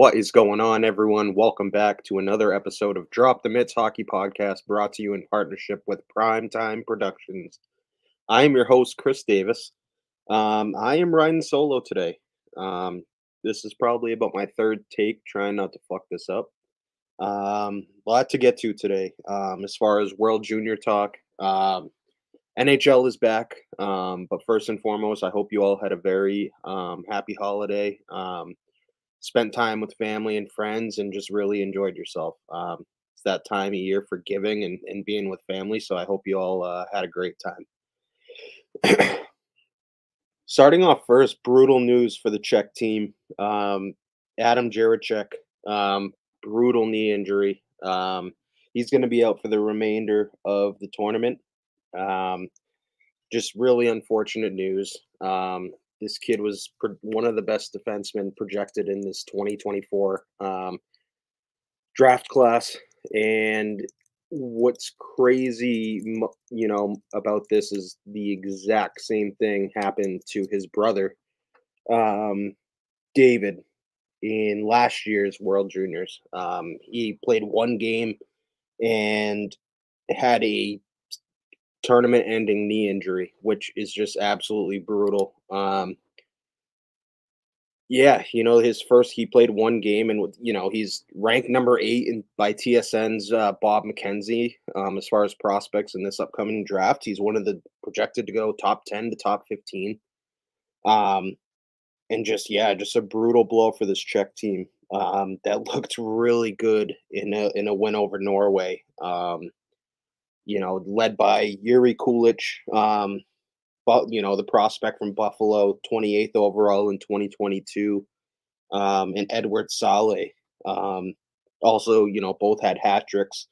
What is going on, everyone? Welcome back to another episode of Drop the Mitts Hockey Podcast, brought to you in partnership with Primetime Productions. I am your host, Chris Davis. I am riding solo today. This is probably about my third take, trying not to fuck this up. Lot to get to today. As far as World Junior talk, NHL is back. But first and foremost, I hope you all had a very happy holiday. Spent time with family and friends and just really enjoyed yourself. It's that time of year for giving and being with family, so I hope you all had a great time. Starting off first, brutal news for the Czech team. Adam Jiricek, brutal knee injury. He's going to be out for the remainder of the tournament. Just really unfortunate news. This kid was one of the best defensemen projected in this 2024 draft class. And what's crazy, about this is the exact same thing happened to his brother, David, in last year's World Juniors. He played one game and had a tournament-ending knee injury, which is just absolutely brutal. He played one game, and he's ranked number 8 by TSN's Bob McKenzie as far as prospects in this upcoming draft. He's one of the projected to go top 10 to top 15. And just a brutal blow for this Czech team that looked really good in a win over Norway. Led by Jiri Kulich, the prospect from Buffalo, 28th overall in 2022, and Eduard Saleh. Also, both had hat tricks.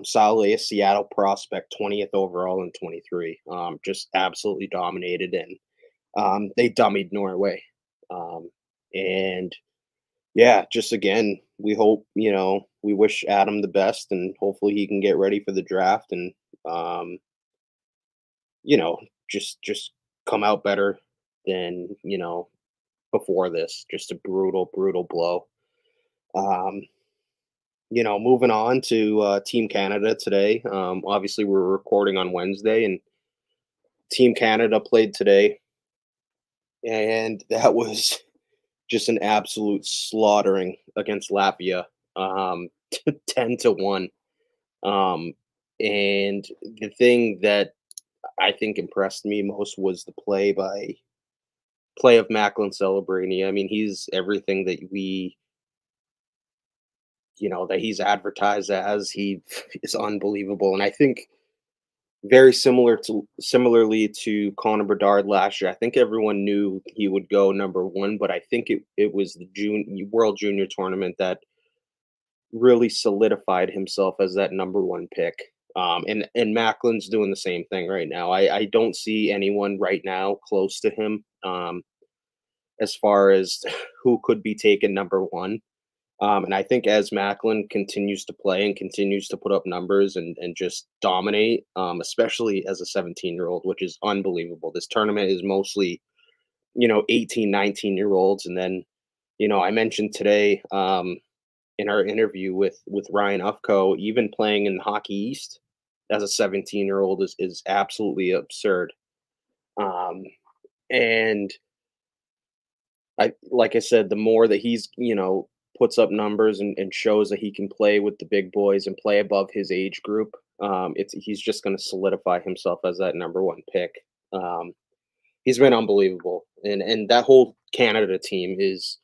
Saleh, a Seattle prospect, 20th overall in 23. Just absolutely dominated, and they dummied Norway. Just again, we hope, we wish Adam the best, and hopefully he can get ready for the draft and, just come out better than, before this. Just a brutal, brutal blow. Moving on to Team Canada today. Obviously, we're recording on Wednesday, and Team Canada played today, and that was just an absolute slaughtering against Latvia, 10-1. And the thing that I think impressed me most was the play of Macklin Celebrini. I mean, he's everything that that he's advertised as. He is unbelievable, and I think similarly to Connor Bedard last year. I think everyone knew he would go number 1, but I think it was the World Junior tournament that really solidified himself as that number 1 pick. And Macklin's doing the same thing right now. I don't see anyone right now close to him as far as who could be taken number 1. And I think as Macklin continues to play and continues to put up numbers and just dominate, especially as a 17-year-old, which is unbelievable. This tournament is mostly, 18, 19-year-olds. And then, I mentioned today in our interview with Ryan Ufko, even playing in Hockey East as a 17-year-old is absolutely absurd. And like I said, the more that he's, puts up numbers and shows that he can play with the big boys and play above his age group, he's just going to solidify himself as that number 1 pick. He's been unbelievable, and that whole Canada team is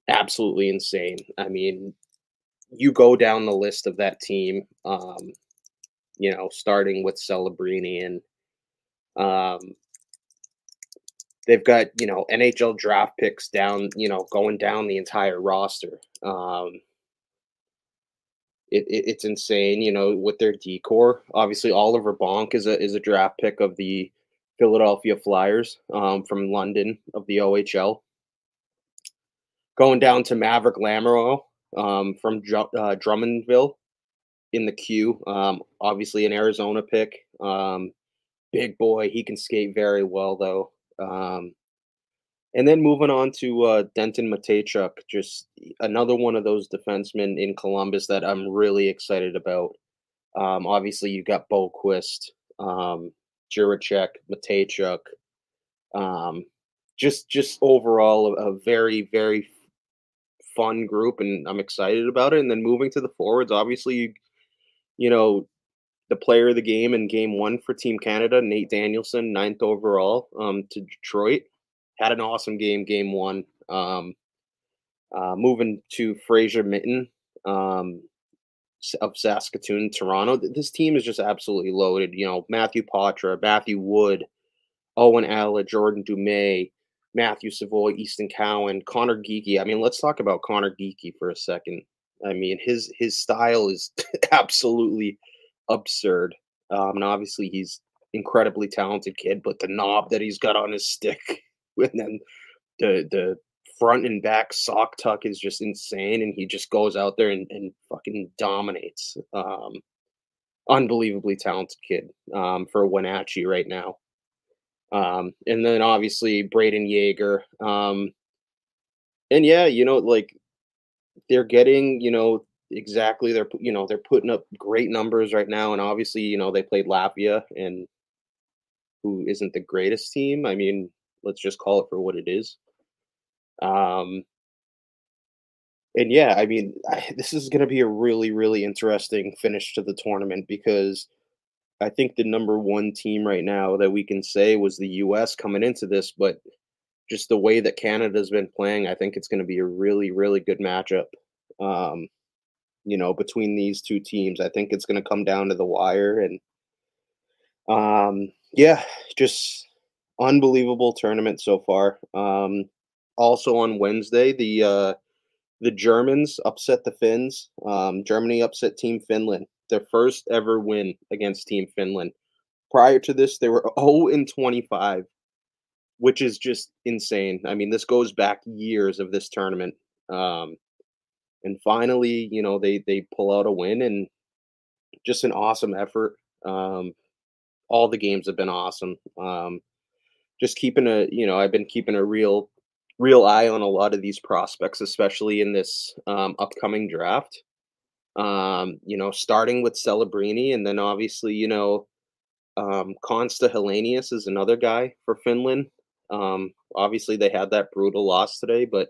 absolutely insane. I mean, you go down the list of that team, starting with Celebrini, and they've got, NHL draft picks down, going down the entire roster. It's insane, with their decor. Obviously, Oliver Bonk is a draft pick of the Philadelphia Flyers from London of the OHL. Going down to Maverick Lamoureux from Drummondville in the queue. Obviously, an Arizona pick. Big boy. He can skate very well, though. And then moving on to Denton Mateychuk, just another one of those defensemen in Columbus that I'm really excited about. Obviously, you got Boquist, Jiricek, Mateychuk. Um, just overall a very very fun group, and I'm excited about it. And then moving to the forwards, obviously, you know the player of the game in Game One for Team Canada, Nate Danielson, ninth overall, to Detroit, had an awesome game, Game One. Moving to Fraser Mitten, um, of Saskatoon, Toronto. This team is just absolutely loaded. Matthew Poitras, Matthew Wood, Owen Alla, Jordan Dumais, Matthew Savoy, Easton Cowan, Connor Geeky. I mean, let's talk about Connor Geeky for a second. I mean, his style is absolutely absurd. And obviously he's incredibly talented kid, but the knob that he's got on his stick, and then the front and back sock tuck is just insane, and he just goes out there and fucking dominates. Unbelievably talented kid for Wenatchee right now. And then obviously Braden Yeager. And yeah, like they're getting, exactly they're putting up great numbers right now. And obviously, they played Latvia, and who isn't the greatest team. I mean, let's just call it for what it is. Um, and yeah, I mean, this is going to be a really, really interesting finish to the tournament, because I think the number one team right now that we can say was the US coming into this, but just the way that Canada's been playing, I think it's going to be a really, really good matchup. Um, between these two teams, I think it's going to come down to the wire, and yeah, just unbelievable tournament so far. Also on Wednesday, the Germans upset the Finns. Germany upset Team Finland, their first ever win against Team Finland. Prior to this, they were 0 and 25, which is just insane. I mean, this goes back years of this tournament. And finally, they pull out a win, and just an awesome effort. All the games have been awesome. Just I've been keeping a real eye on a lot of these prospects, especially in this upcoming draft. Starting with Celebrini, and then obviously, Konsta Helenius is another guy for Finland. Obviously, they had that brutal loss today, but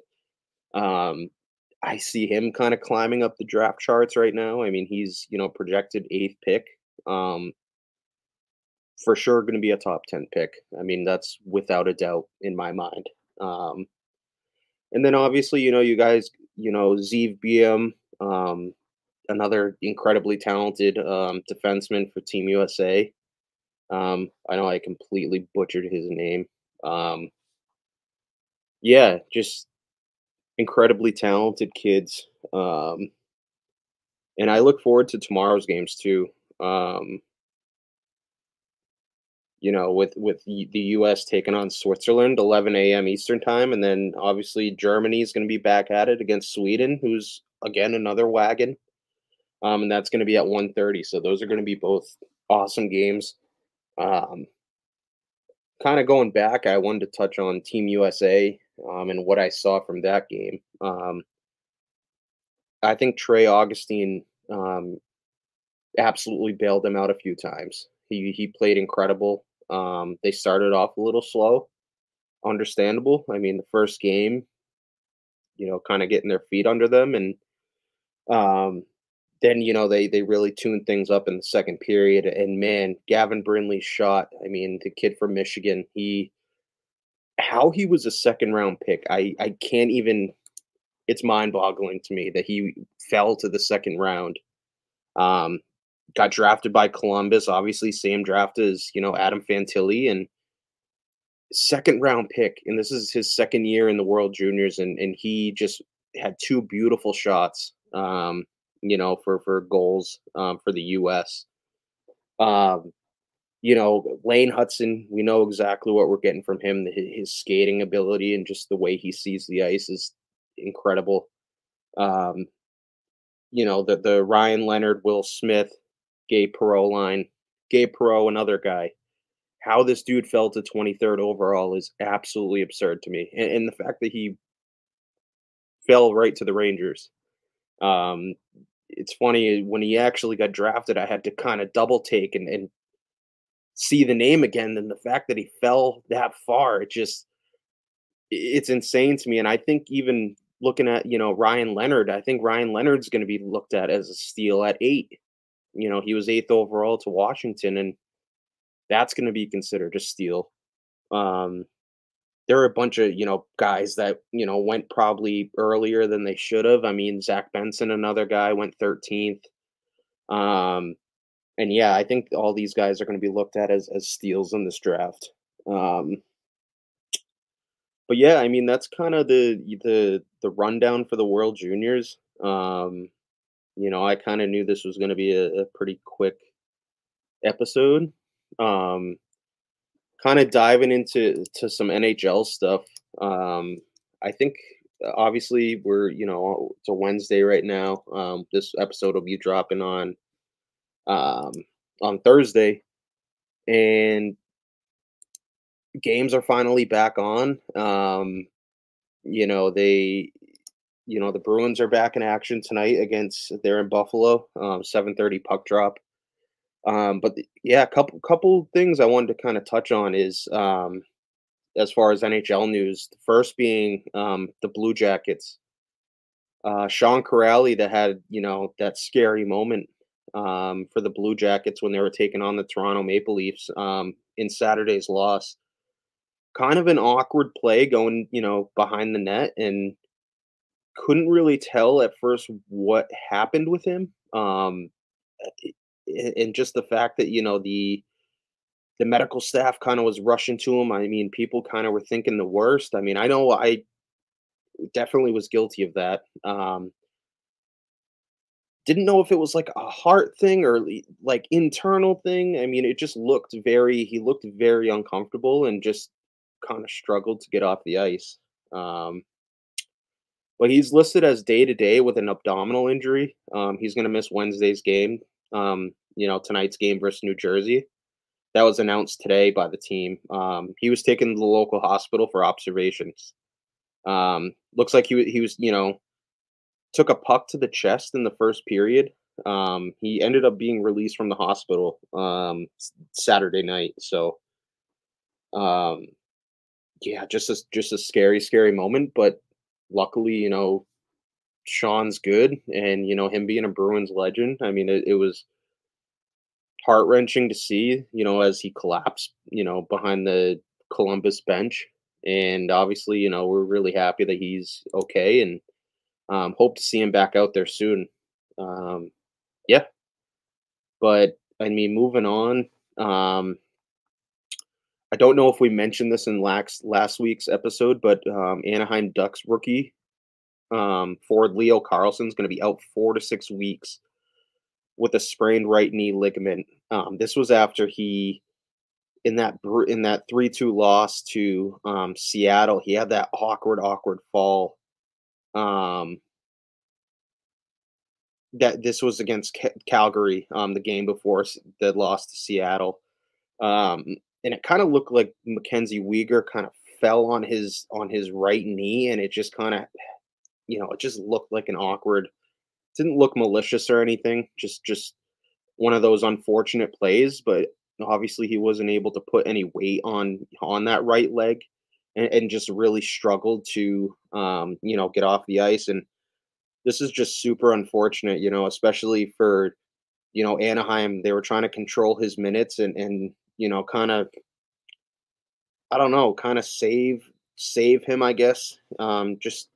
I see him kind of climbing up the draft charts right now. I mean, he's projected eighth pick. For sure, going to be a top 10 pick. I mean, that's without a doubt in my mind. Um, and then obviously, you guys, Zeev BM, another incredibly talented defenseman for Team USA. I know I completely butchered his name. Yeah, just incredibly talented kids. And I look forward to tomorrow's games too. With the US taking on Switzerland, 11 a.m. Eastern time, and then obviously Germany is going to be back at it against Sweden, who's again another wagon. And that's going to be at 1:30. So those are going to be both awesome games. Um, Kind of going back, I wanted to touch on Team USA, and what I saw from that game. I think Trey Augustine absolutely bailed them out a few times. He played incredible. They started off a little slow, understandable. I mean, the first game, kind of getting their feet under them, and um, then they really tuned things up in the second period. And man, Gavin Brindley's shot. I mean, the kid from Michigan, how he was a second round pick. I can't even. It's mind boggling to me that he fell to the second round. Um, got drafted by Columbus, obviously same draft as Adam Fantilli, and second round pick. And this is his second year in the World Juniors, and he just had two beautiful shots. For goals for the U.S. Lane Hudson, we know exactly what we're getting from him. His skating ability and just the way he sees the ice is incredible. The Ryan Leonard, Will Smith, Gabe Perreault line. Gabe Perreault, another guy. how this dude fell to 23rd overall is absolutely absurd to me, and the fact that he fell right to the Rangers. Um, it's funny when he actually got drafted, I had to kind of double take and see the name again, and the fact that he fell that far, it's insane to me. And I think even looking at Ryan Leonard, I think Ryan Leonard's going to be looked at as a steal at 8. He was 8th overall to Washington, and that's going to be considered a steal. Um, there are a bunch of guys that went probably earlier than they should have. I mean, Zach Benson, another guy, went 13th. Um, and yeah, I think all these guys are going to be looked at as steals in this draft. Um, but yeah, I mean that's kind of the rundown for the World Juniors. I kind of knew this was going to be a pretty quick episode. Um, Kind of diving into some NHL stuff. I think obviously it's a Wednesday right now. This episode will be dropping um, on Thursday, and games are finally back on. They the Bruins are back in action tonight against they're in Buffalo. 7:30 puck drop. Yeah, a couple things I wanted to kind of touch on is as far as NHL news. The first being the Blue Jackets. Sean Corrali that had that scary moment for the Blue Jackets when they were taking on the Toronto Maple Leafs in Saturday's loss. Kind of an awkward play going behind the net, and couldn't really tell at first what happened with him. And just the fact that the medical staff kind of was rushing to him. I mean, people kind of were thinking the worst. I mean, I know I definitely was guilty of that. Didn't know if it was like a heart thing or like internal thing. I mean, it just he looked very uncomfortable and just kind of struggled to get off the ice. Um, but he's listed as day to day with an abdominal injury. He's going to miss Wednesday's game. Tonight's game versus New Jersey. That was announced today by the team. He was taken to the local hospital for observations. Looks like he was took a puck to the chest in the first period. He ended up being released from the hospital Saturday night. So um, yeah, just a scary moment. But luckily, Sean's good, and him being a Bruins legend. I mean, it was heart wrenching to see, as he collapsed, behind the Columbus bench. And obviously, we're really happy that he's okay, and hope to see him back out there soon. Um, yeah, but I mean, moving on. I don't know if we mentioned this in last week's episode, but Anaheim Ducks rookie forward Leo Carlson's going to be out 4 to 6 weeks with a sprained right knee ligament. This was after he in that 3-2 loss to Seattle. He had that awkward fall. That this was against Calgary, the game before the loss to Seattle, and it kind of looked like Mackenzie Weegar kind of fell on his right knee, and it just kind of, it just looked like an awkward. Didn't look malicious or anything, just one of those unfortunate plays. But obviously, he wasn't able to put any weight on that right leg, and just really struggled to, get off the ice. And this is just super unfortunate, especially for, Anaheim. They were trying to control his minutes and kind of, I don't know, kind of save him, I guess. Just,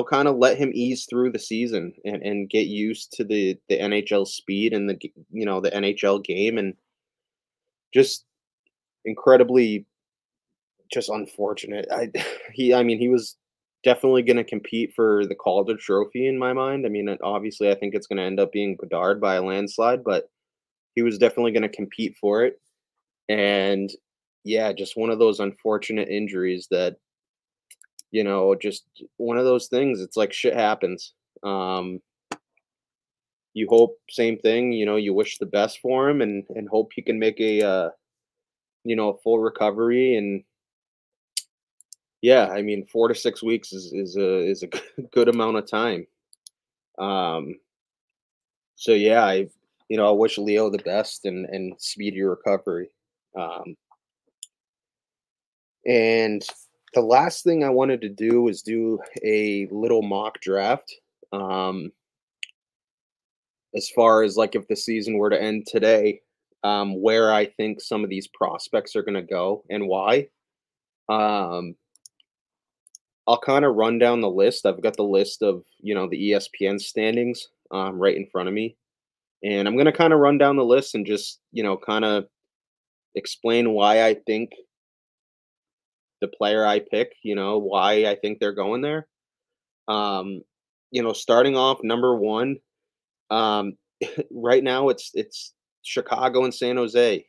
kind of let him ease through the season and get used to the NHL speed and the NHL game, and just incredibly just unfortunate. I mean, he was definitely going to compete for the Calder Trophy in my mind. I mean, obviously, I think it's going to end up being Bedard by a landslide, but he was definitely going to compete for it. And yeah, just one of those unfortunate injuries that just one of those things. It's like shit happens. You hope same thing. You wish the best for him, and hope he can make a full recovery. And yeah, I mean, 4 to 6 weeks is a good amount of time. Um, so yeah, I wish Leo the best and speedy recovery. Um, and the last thing I wanted to do was do a little mock draft. Um, as far as like if the season were to end today, where I think some of these prospects are going to go and why. Um, I'll kind of run down the list. I've got the list of the ESPN standings right in front of me, and I'm going to kind of run down the list and just kind of explain why I think the player I pick, why I think they're going there. Um, starting off number one, um, right now it's Chicago and San Jose.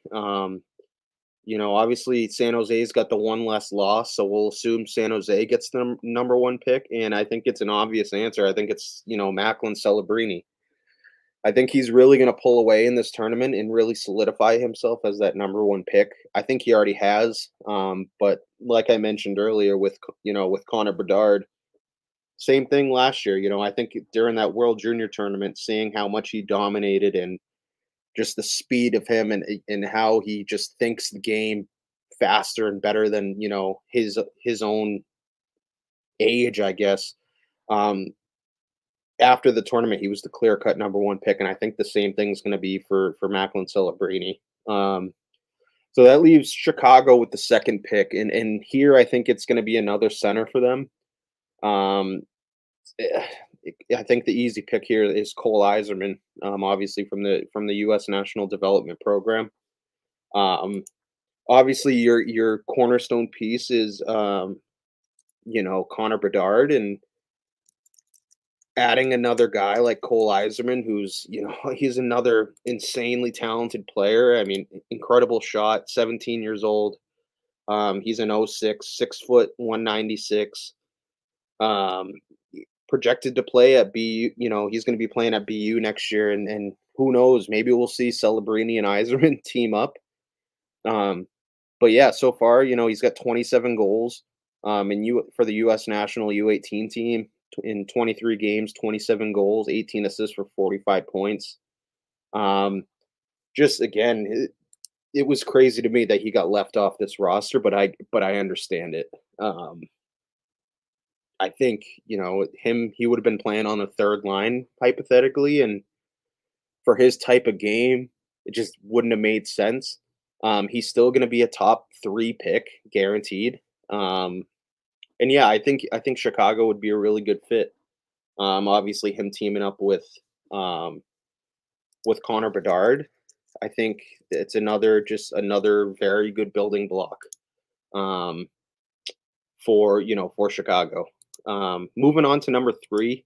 Obviously San Jose's got the one less loss, so we'll assume San Jose gets the number one pick. And I think it's an obvious answer. I think it's, Macklin Celebrini. I think he's really going to pull away in this tournament and really solidify himself as that number one pick. I think he already has. But like I mentioned earlier with Connor Bedard, same thing last year. I think during that World Junior tournament, seeing how much he dominated and just the speed of him and how he just thinks the game faster and better than his own age, I guess. Um, After the tournament, he was the clear cut number one pick, and I think the same thing is going to be for Macklin Celebrini. So that leaves Chicago with the second pick, and here I think it's going to be another center for them. Um, eh, I think the easy pick here is Cole Eiserman, obviously from the U.S. National Development Program. Um, Obviously, your cornerstone piece is Connor Bedard, and adding another guy like Cole Eiserman, who's he's another insanely talented player. I mean, incredible shot, 17 years old. He's an '06, 6 foot, 196. Um, Projected to play at BU. He's going to be playing at BU next year, and who knows? Maybe we'll see Celebrini and Eiserman team up. Um, but yeah, so far, he's got 27 goals. For the U.S. national U18 team in 23 games, 27 goals, 18 assists for 45 points. Just again, it was crazy to me that he got left off this roster, but I understand it. I think he would have been playing on the third line hypothetically, and for his type of game, it just wouldn't have made sense. He's still going to be a top 3 pick, guaranteed. And yeah, I think Chicago would be a really good fit. Obviously, him teaming up with Connor Bedard, I think it's another very good building block um, for Chicago. Moving on to number 3,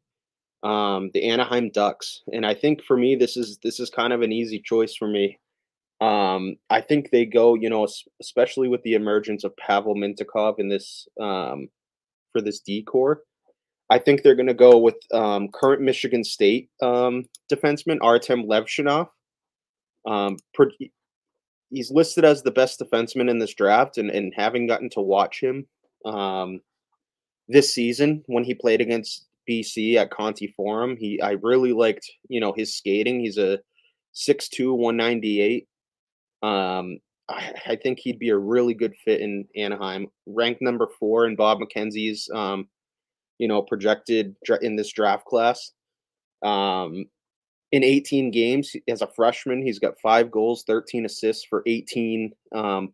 the Anaheim Ducks, and I think for me this is kind of an easy choice for me. I think they go, especially with the emergence of Pavel Mintyukov in this for this decor. I think they're going to go with current Michigan State defenseman Artem Levshinov. Um, per- he's listed as the best defenseman in this draft, and having gotten to watch him this season when he played against BC at Conti Forum, I really liked his skating. He's a 6'2", 198. I think he'd be a really good fit in Anaheim. Ranked number 4 in Bob McKenzie's projected in this draft class. In 18 games as a freshman, he's got 5 goals, 13 assists for 18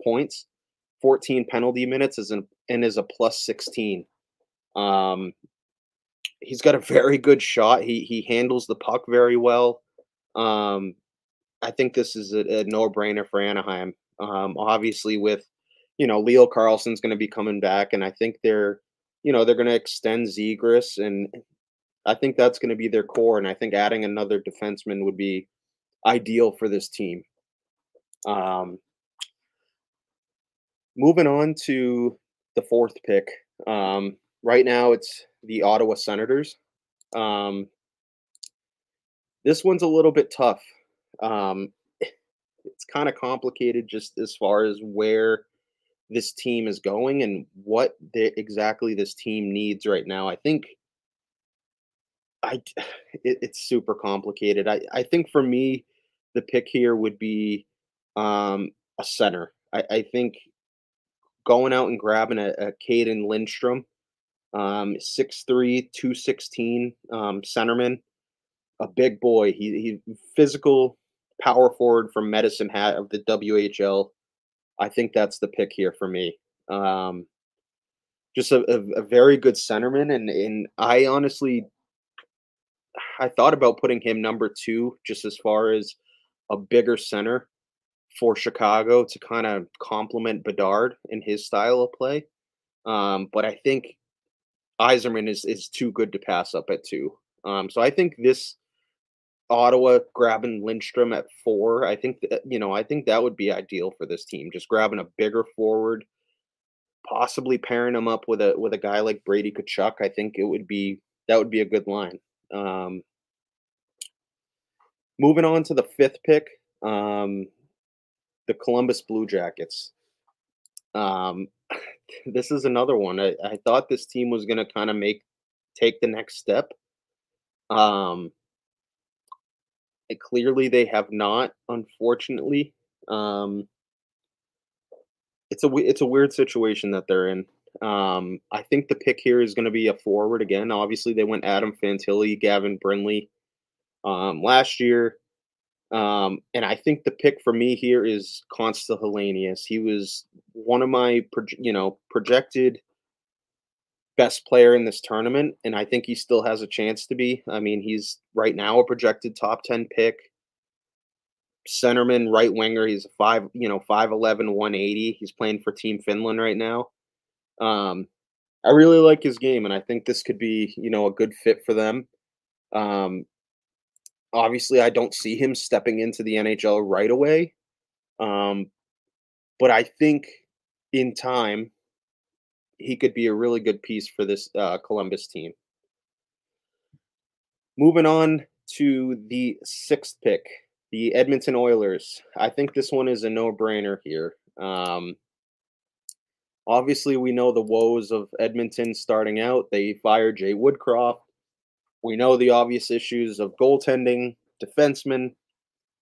points, 14 penalty minutes, and is a plus 16. He's got a very good shot. He handles the puck very well. I think this is a no-brainer for Anaheim. Obviously, with Leo Carlson's going to be coming back, and I think they're going to extend Zegras, and I think that's going to be their core. And I think adding another defenseman would be ideal for this team. Moving on to the 4th pick. Right now, it's the Ottawa Senators. This one's a little bit tough. it's kind of complicated just as far as where this team is going and what exactly this team needs right now. I think I it's super complicated. I think for me, the pick here would be a center. I think going out and grabbing a Caden Lindstrom, 6'3", 216, centerman, a big boy. He physical power forward from Medicine Hat of the WHL. I think that's the pick here for me. Just a very good centerman, and I honestly I thought about putting him number 2 just as far as a bigger center for Chicago to kind of complement Bedard in his style of play. But I think Yzerman is too good to pass up at 2. So I think this Ottawa grabbing Lindstrom at 4, I think I think that would be ideal for this team. Just grabbing a bigger forward, possibly pairing him up with a guy like Brady Tkachuk. I think that would be a good line. Moving on to the 5th pick, the Columbus Blue Jackets. This is another one. I thought this team was going to kind of take the next step. Clearly they have not, unfortunately. It's a weird situation that they're in. I think the pick here is going to be a forward again. Obviously, they went Adam Fantilli, Gavin Brindley last year. And I think the pick for me here is Consta Helenius. He was one of my projected best player in this tournament, and I think he still has a chance to be. I mean, he's right now a projected top 10 pick. Centerman, right winger. He's a 5'11", 180. He's playing for Team Finland right now. I really like his game, and I think this could be, a good fit for them. Obviously, I don't see him stepping into the NHL right away. But I think in time, he could be a really good piece for this Columbus team. Moving on to the 6th pick, the Edmonton Oilers. I think this one is a no-brainer here. Obviously, we know the woes of Edmonton starting out. They fired Jay Woodcroft. We know the obvious issues of goaltending, defensemen.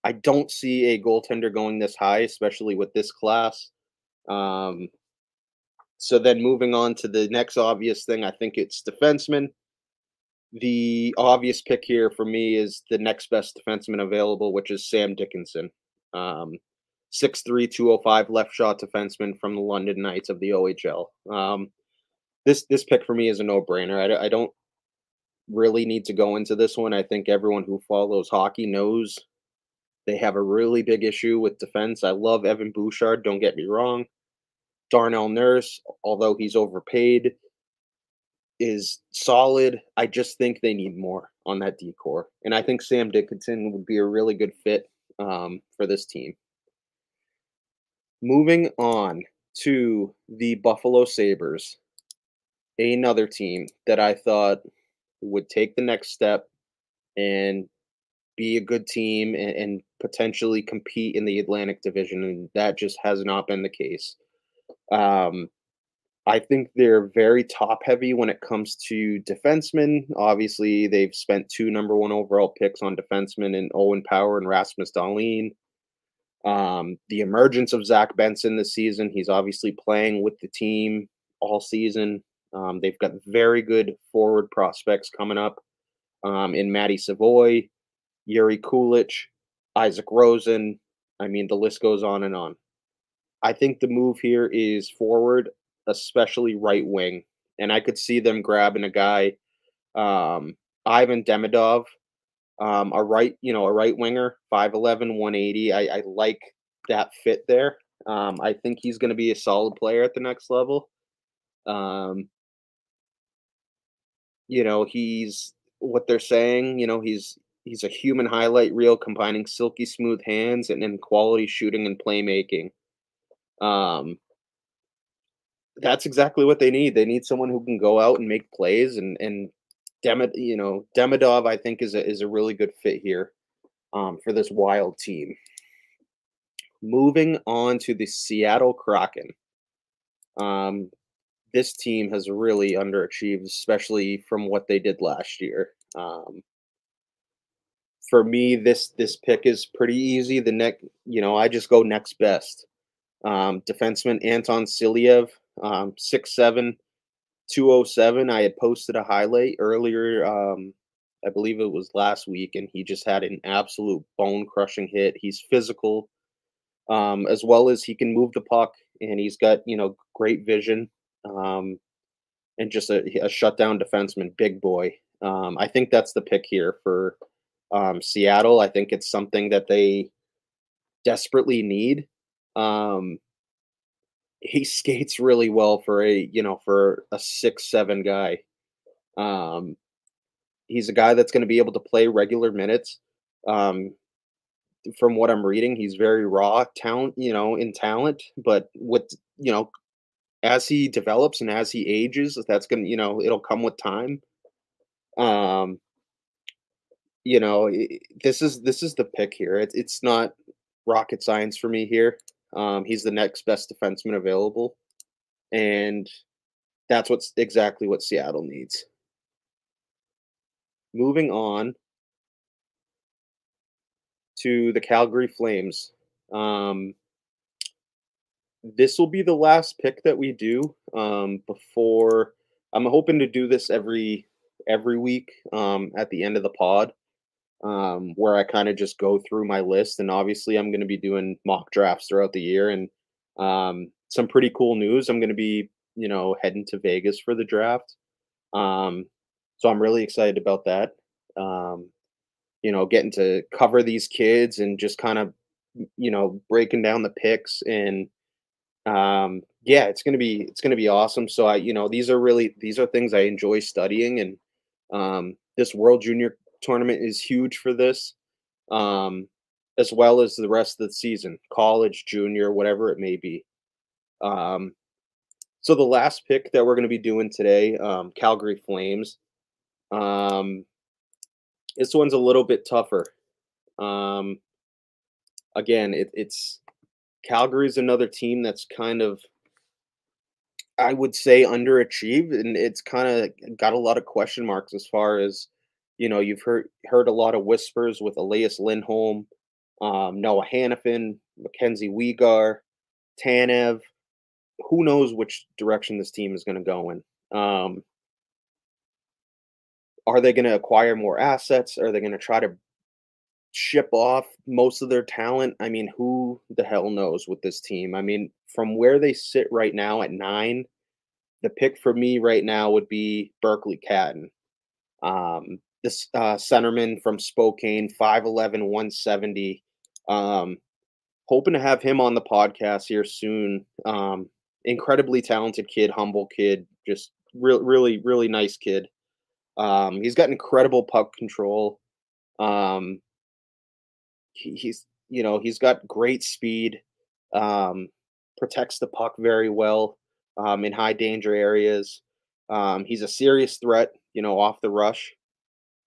I don't see a goaltender going this high, especially with this class. So then moving on to the next obvious thing, I think it's defenseman. The obvious pick here for me is the next best defenseman available, which is Sam Dickinson. 6'3", 205 left shot defenseman from the London Knights of the OHL. This pick for me is a no-brainer. I don't really need to go into this one. I think everyone who follows hockey knows they have a really big issue with defense. I love Evan Bouchard, don't get me wrong. Darnell Nurse, although he's overpaid, is solid. I just think they need more on that D-core. And I think Sam Dickinson would be a really good fit for this team. Moving on to the Buffalo Sabres, another team that I thought would take the next step and be a good team and potentially compete in the Atlantic Division, and that just has not been the case. I think they're very top-heavy when it comes to defensemen. Obviously, they've spent 2 number 1 overall picks on defensemen in Owen Power and Rasmus Dahlin. The emergence of Zach Benson this season, he's obviously playing with the team all season. They've got very good forward prospects coming up in Matty Savoy, Jiri Kulich, Isaac Rosen. I mean, the list goes on and on. I think the move here is forward, especially right wing. And I could see them grabbing a guy, Ivan Demidov, a right winger, 5'11", 180. I like that fit there. I think he's going to be a solid player at the next level. He's what they're saying, he's a human highlight reel combining silky smooth hands and quality shooting and playmaking. That's exactly what they need. They need someone who can go out and make plays, and Demidov, I think, is a really good fit here for this Wild team. Moving on to the Seattle Kraken. Um, this team has really underachieved, especially from what they did last year. For me, this pick is pretty easy. I just go next best. Defenseman Anton Silyev, 6'7", 207. I had posted a highlight earlier, I believe it was last week, and he just had an absolute bone-crushing hit. He's physical, as well as he can move the puck, and he's got, great vision, and just a shutdown defenseman, big boy. I think that's the pick here for Seattle. I think it's something that they desperately need. Um, he skates really well for a 6'7" guy. He's a guy that's going to be able to play regular minutes. From what I'm reading, he's very raw talent, in talent, but as he develops and as he ages, that's going to, it'll come with time. Um, this is the pick here. It's not rocket science for me here. He's the next best defenseman available, and that's exactly what Seattle needs. Moving on to the Calgary Flames. This will be the last pick that we do before. I'm hoping to do this every week at the end of the pod, where I kind of just go through my list. And obviously, I'm going to be doing mock drafts throughout the year, and some pretty cool news. I'm going to be heading to Vegas for the draft, so I'm really excited about that. Getting to cover these kids and just kind of breaking down the picks, and yeah, it's gonna be awesome. So these are things I enjoy studying, and this World Junior tournament is huge for this, as well as the rest of the season, college, junior, whatever it may be. So the last pick that we're going to be doing today, Calgary Flames. This one's a little bit tougher. Again, it's Calgary's another team that's kind of, I would say, underachieved, and it's kind of got a lot of question marks as far as, you've heard a lot of whispers with Elias Lindholm, Noah Hannafin, Mackenzie Weegar, Tanev. Who knows which direction this team is going to go in? Are they going to acquire more assets? Are they going to try to ship off most of their talent? I mean, who the hell knows with this team? I mean, from where they sit right now at 9, the pick for me right now would be Berkeley Catton. This centerman from Spokane, 5'11", 170. Hoping to have him on the podcast here soon. Incredibly talented kid, humble kid, just really, really nice kid. He's got incredible puck control. He's got great speed. Protects the puck very well in high danger areas. He's a serious threat, off the rush,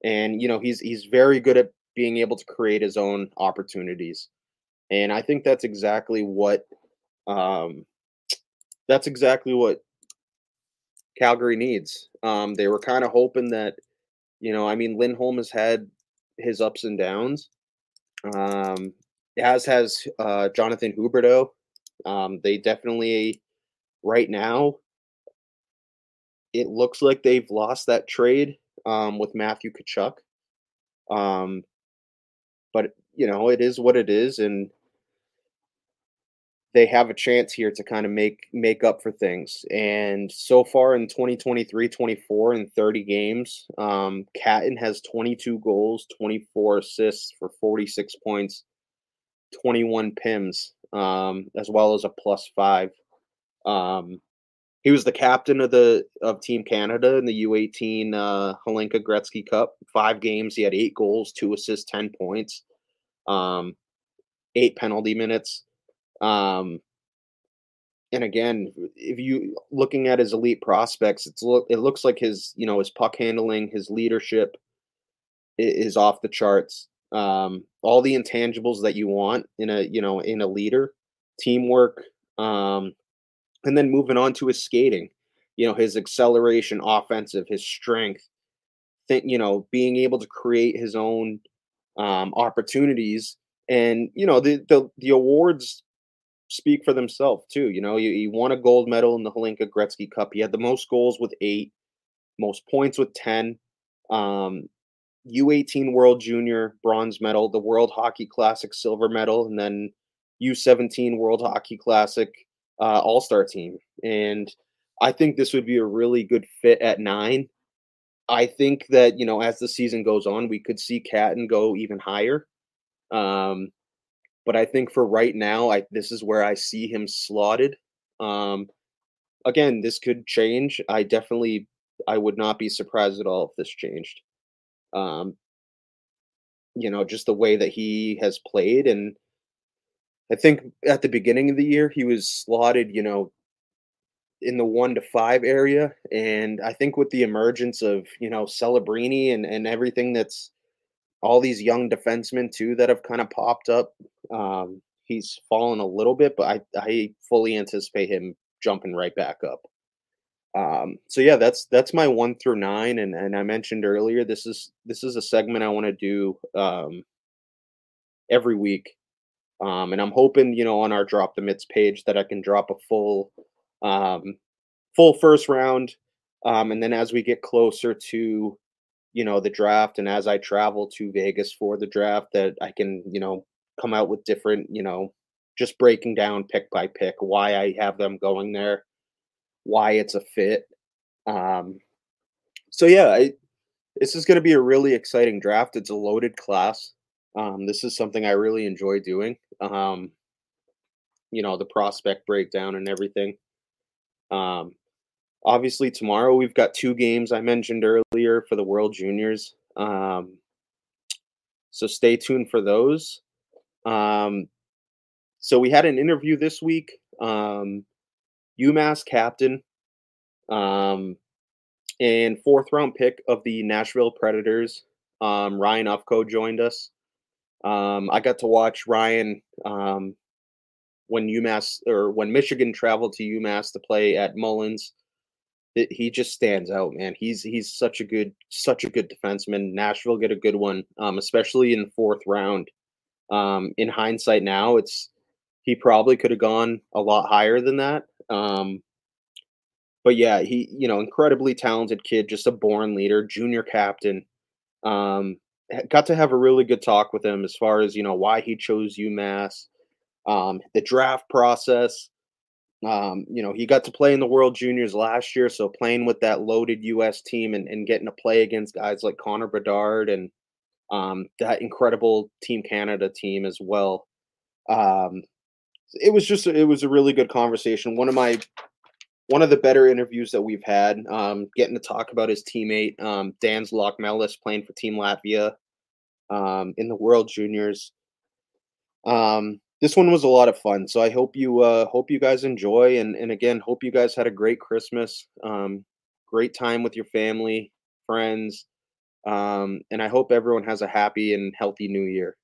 and he's very good at being able to create his own opportunities. And I think that's exactly what Calgary needs. They were kind of hoping that, Lindholm has had his ups and downs, as has Jonathan Huberdeau. They definitely, right now, it looks like they've lost that trade with Matthew Tkachuk. But, it is what it is, and they have a chance here to kind of make up for things. And so far in 2023-24, in 30 games, Catton has 22 goals, 24 assists for 46 points, 21 PIMs, as well as a +5. He was the captain of Team Canada in the U18 Hlinka Gretzky Cup. 5 games, he had 8 goals, 2 assists, 10 points, 8 penalty minutes. And again, if you looking at his elite prospects, it looks like his puck handling, his leadership is off the charts. all the intangibles that you want in a leader, teamwork, and then moving on to his skating, his acceleration, offensive, his strength, being able to create his own opportunities, and the awards speak for themselves too. He won a gold medal in the Hlinka Gretzky Cup. He had the most goals with 8, most points with 10. U18 World Junior bronze medal, the World Hockey Classic silver medal, and then U17 World Hockey Classic All-Star team. And I think this would be a really good fit at 9. I think that, as the season goes on, we could see Catton go even higher. But I think for right now, this is where I see him slotted. Again, this could change. I would not be surprised at all if this changed. Just the way that he has played. And I think at the beginning of the year, he was slotted, in the 1 to 5 area. And I think with the emergence of, Celebrini and everything, that's all these young defensemen too that have kind of popped up, he's fallen a little bit, but I fully anticipate him jumping right back up. So yeah, that's my 1 through 9, and I mentioned earlier, this is a segment I want to do every week, and I'm hoping on our Drop the Mitts page that I can drop a full first round, and then as we get closer to the draft, and as I travel to Vegas for the draft, that I can come out with different just breaking down pick by pick why I have them going there, why it's a fit. So yeah, this is going to be a really exciting draft. It's a loaded class. This is something I really enjoy doing. The prospect breakdown and everything. Obviously tomorrow we've got 2 games I mentioned earlier for the World Juniors. So stay tuned for those. So we had an interview this week. UMass captain, and 4th round pick of the Nashville Predators, Ryan Ufko, joined us. I got to watch Ryan when Michigan traveled to UMass to play at Mullins. He just stands out, man. He's such a good defenseman. Nashville get a good one, especially in the 4th round. In hindsight now, he probably could have gone a lot higher than that. But yeah, he, incredibly talented kid, just a born leader, junior captain. Got to have a really good talk with him as far as, why he chose UMass, the draft process. He got to play in the World Juniors last year, so playing with that loaded U.S. team and getting to play against guys like Connor Bedard and that incredible Team Canada team as well. It was a really good conversation. One of the better interviews that we've had, getting to talk about his teammate, Dan Zlotmelis, playing for Team Latvia in the World Juniors. This one was a lot of fun, so I hope you guys enjoy, and again, hope you guys had a great Christmas, great time with your family, friends, and I hope everyone has a happy and healthy New Year.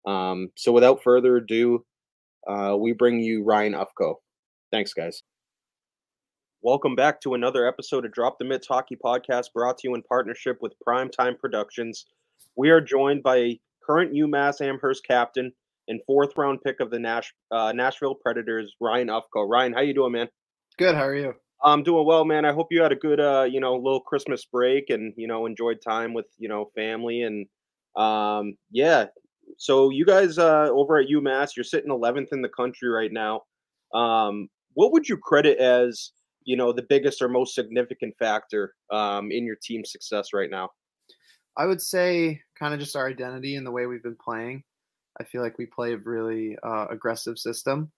So without further ado, we bring you Ryan Ufko. Thanks, guys. Welcome back to another episode of Drop the Mitts Hockey Podcast, brought to you in partnership with Primetime Productions. We are joined by current UMass Amherst captain and 4th round pick of the Nashville Predators, Ryan Ufko. Ryan, how you doing, man? Good. How are you? I'm doing well, man. I hope you had a good, little Christmas break and, enjoyed time with, family. And, yeah. So you guys over at UMass, you're sitting 11th in the country right now. What would you credit as, the biggest or most significant factor in your team's success right now? I would say kind of just our identity and the way we've been playing. I feel like we play a really aggressive system.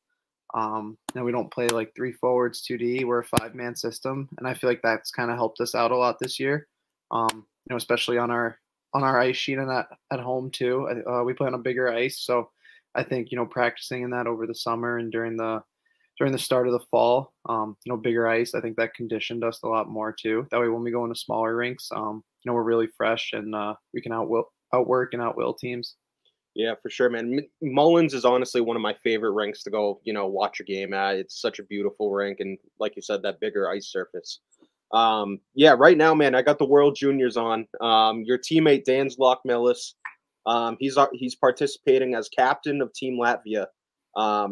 We don't play like 3 forwards, 2D. We're a 5-man system, and I feel like that's kind of helped us out a lot this year. Especially on our ice sheet and that at home too. We play on a bigger ice, so I think practicing in that over the summer and during the start of the fall, bigger ice, I think that conditioned us a lot more too. That way, when we go into smaller rinks, we're really fresh and we can outwork and outwill teams. Yeah, for sure, man. Mullins is honestly one of my favorite rinks to go, watch a game at. It's such a beautiful rink, and like you said, that bigger ice surface. Yeah, right now, man, I got the World Juniors on. Your teammate Dan Zlotmelis, he's participating as captain of Team Latvia,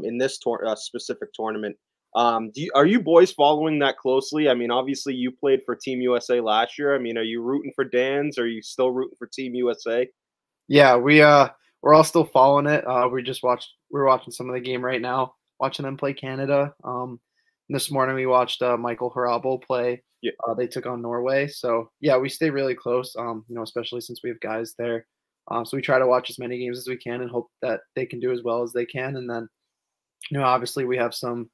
in this specific tournament. Are you boys following that closely? I mean, obviously you played for Team USA last year. I mean, are you rooting for Dan's? Are you still rooting for Team USA? Yeah, we're all still following it. We're watching some of the game right now, watching them play Canada. This morning we watched Michael Harabo play. Yeah. They took on Norway. So yeah, we stay really close. Especially since we have guys there. So we try to watch as many games as we can and hope that they can do as well as they can. And then, obviously we have a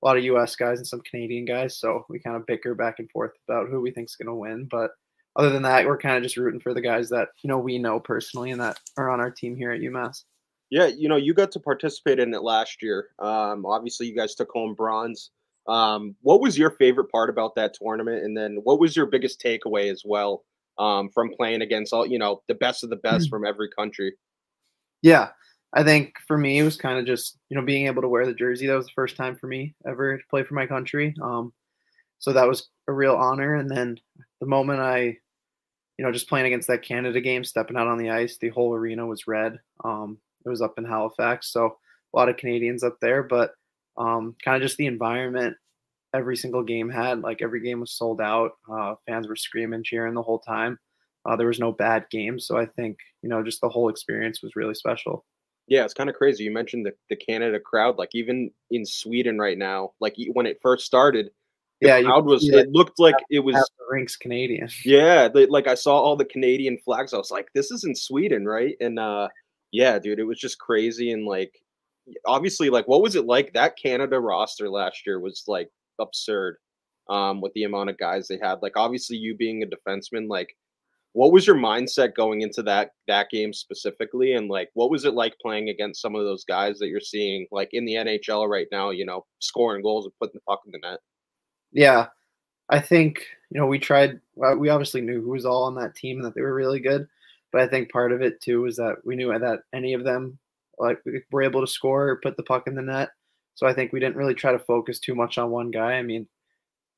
lot of US guys and some Canadian guys, so we kind of bicker back and forth about who we think's going to win. But other than that, we're kind of just rooting for the guys that, we know personally and that are on our team here at UMass. Yeah, you got to participate in it last year. Obviously, you guys took home bronze. What was your favorite part about that tournament? And then what was your biggest takeaway as well, from playing against all, the best of the best from every country? Yeah, I think for me, it was kind of just, being able to wear the jersey. That was the first time for me ever to play for my country. So that was a real honor. And then the moment I, just playing against that Canada game, stepping out on the ice, the whole arena was red. It was up in Halifax, so a lot of Canadians up there, but kind of just the environment every single game had. Like every game was sold out. Fans were screaming, cheering the whole time. There was no bad games. So I think, just the whole experience was really special. Yeah, it's kind of crazy. You mentioned the Canada crowd, like even in Sweden right now, like when it first started, the crowd it looked like it was the rink's Canadian. Yeah, like I saw all the Canadian flags. I was like, this is in Sweden, right? And yeah, dude, it was just crazy. And like, obviously, like, what was it like? That Canada roster last year was like absurd, with the amount of guys they had. Like, obviously, you being a defenseman, like, what was your mindset going into that game specifically? And like, what was it like playing against some of those guys that you're seeing like in the NHL right now? Scoring goals and putting the puck in the net. Yeah, I think, we tried, we obviously knew who was all on that team and that they were really good. But I think part of it too was that we knew that any of them were able to score or put the puck in the net. So I think we didn't really try to focus too much on one guy. I mean,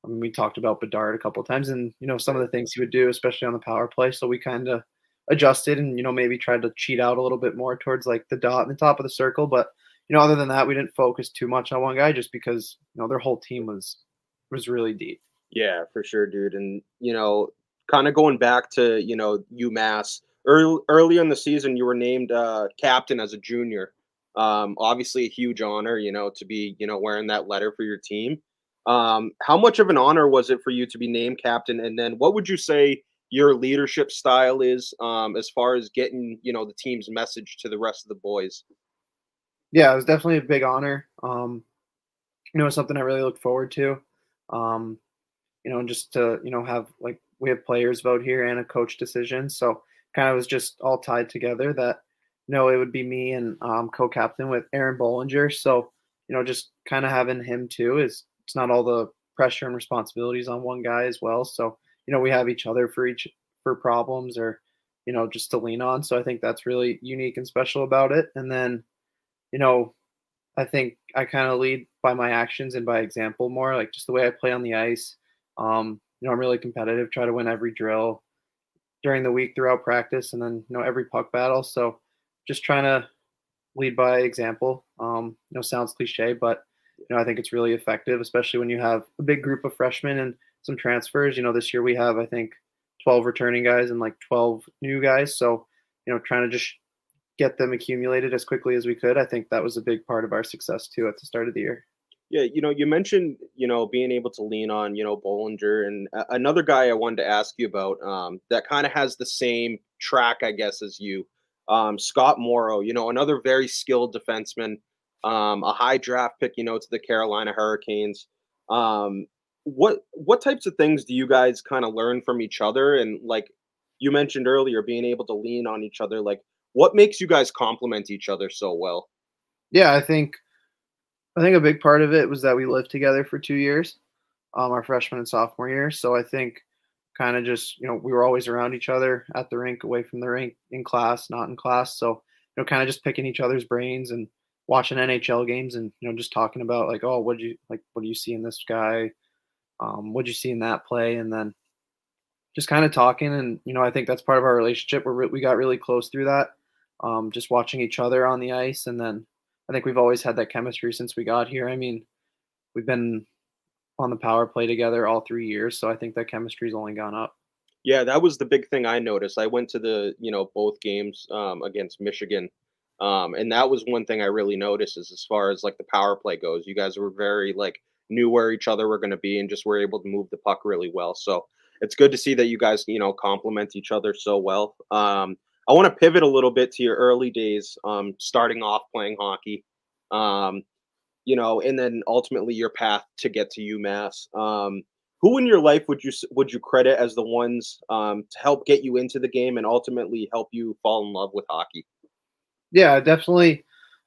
we talked about Bedard a couple of times and, some of the things he would do, especially on the power play. So we kind of adjusted and, maybe tried to cheat out a little bit more towards like the dot in the top of the circle. But, other than that, we didn't focus too much on one guy just because, their whole team was really deep. Yeah, for sure, dude. And, kind of going back to, UMass, early in the season, you were named captain as a junior. Obviously a huge honor, to be, wearing that letter for your team. How much of an honor was it for you to be named captain? And then what would you say your leadership style is, as far as getting, the team's message to the rest of the boys? Yeah, it was definitely a big honor. It's something I really look forward to. And just to, have like we have players vote here and a coach decision. So kind of was just all tied together that, it would be me and co-captain with Aaron Bollinger. So, just kind of having him too it's not all the pressure and responsibilities on one guy as well. So, we have each other for problems or, just to lean on. So I think that's really unique and special about it. And then, I think I kind of lead by my actions and by example more, like just the way I play on the ice. I'm really competitive, try to win every drill during the week throughout practice and then, every puck battle. So just trying to lead by example. Sounds cliche, but, I think it's really effective, especially when you have a big group of freshmen and some transfers. This year we have, I think, 12 returning guys and like 12 new guys. So, trying to just get them accumulated as quickly as we could. I think that was a big part of our success too at the start of the year. Yeah, you mentioned, being able to lean on, Bollinger, and another guy I wanted to ask you about, that kind of has the same track, I guess, as you, Scott Morrow, another very skilled defenseman, a high draft pick, to the Carolina Hurricanes. What types of things do you guys kind of learn from each other? And like you mentioned earlier, being able to lean on each other, like what makes you guys complement each other so well? Yeah, I think a big part of it was that we lived together for 2 years, our freshman and sophomore year. So I think kind of just, we were always around each other at the rink, away from the rink, in class, not in class. So, kind of just picking each other's brains and watching NHL games and, just talking about like, oh, what do you see in this guy? What'd you see in that play? And then just kind of talking. And, I think that's part of our relationship where we got really close through that. Just watching each other on the ice. And then I think we've always had that chemistry since we got here. I mean, we've been on the power play together all 3 years. So I think that chemistry's only gone up. Yeah, that was the big thing I noticed. I went to the, both games against Michigan. And that was one thing I really noticed is as far as like the power play goes, you guys were very like knew where each other were going to be and just were able to move the puck really well. So it's good to see that you guys, complement each other so well. I want to pivot a little bit to your early days, starting off playing hockey, and then ultimately your path to get to UMass. Who in your life would you credit as the ones to help get you into the game and ultimately help you fall in love with hockey? Yeah, definitely.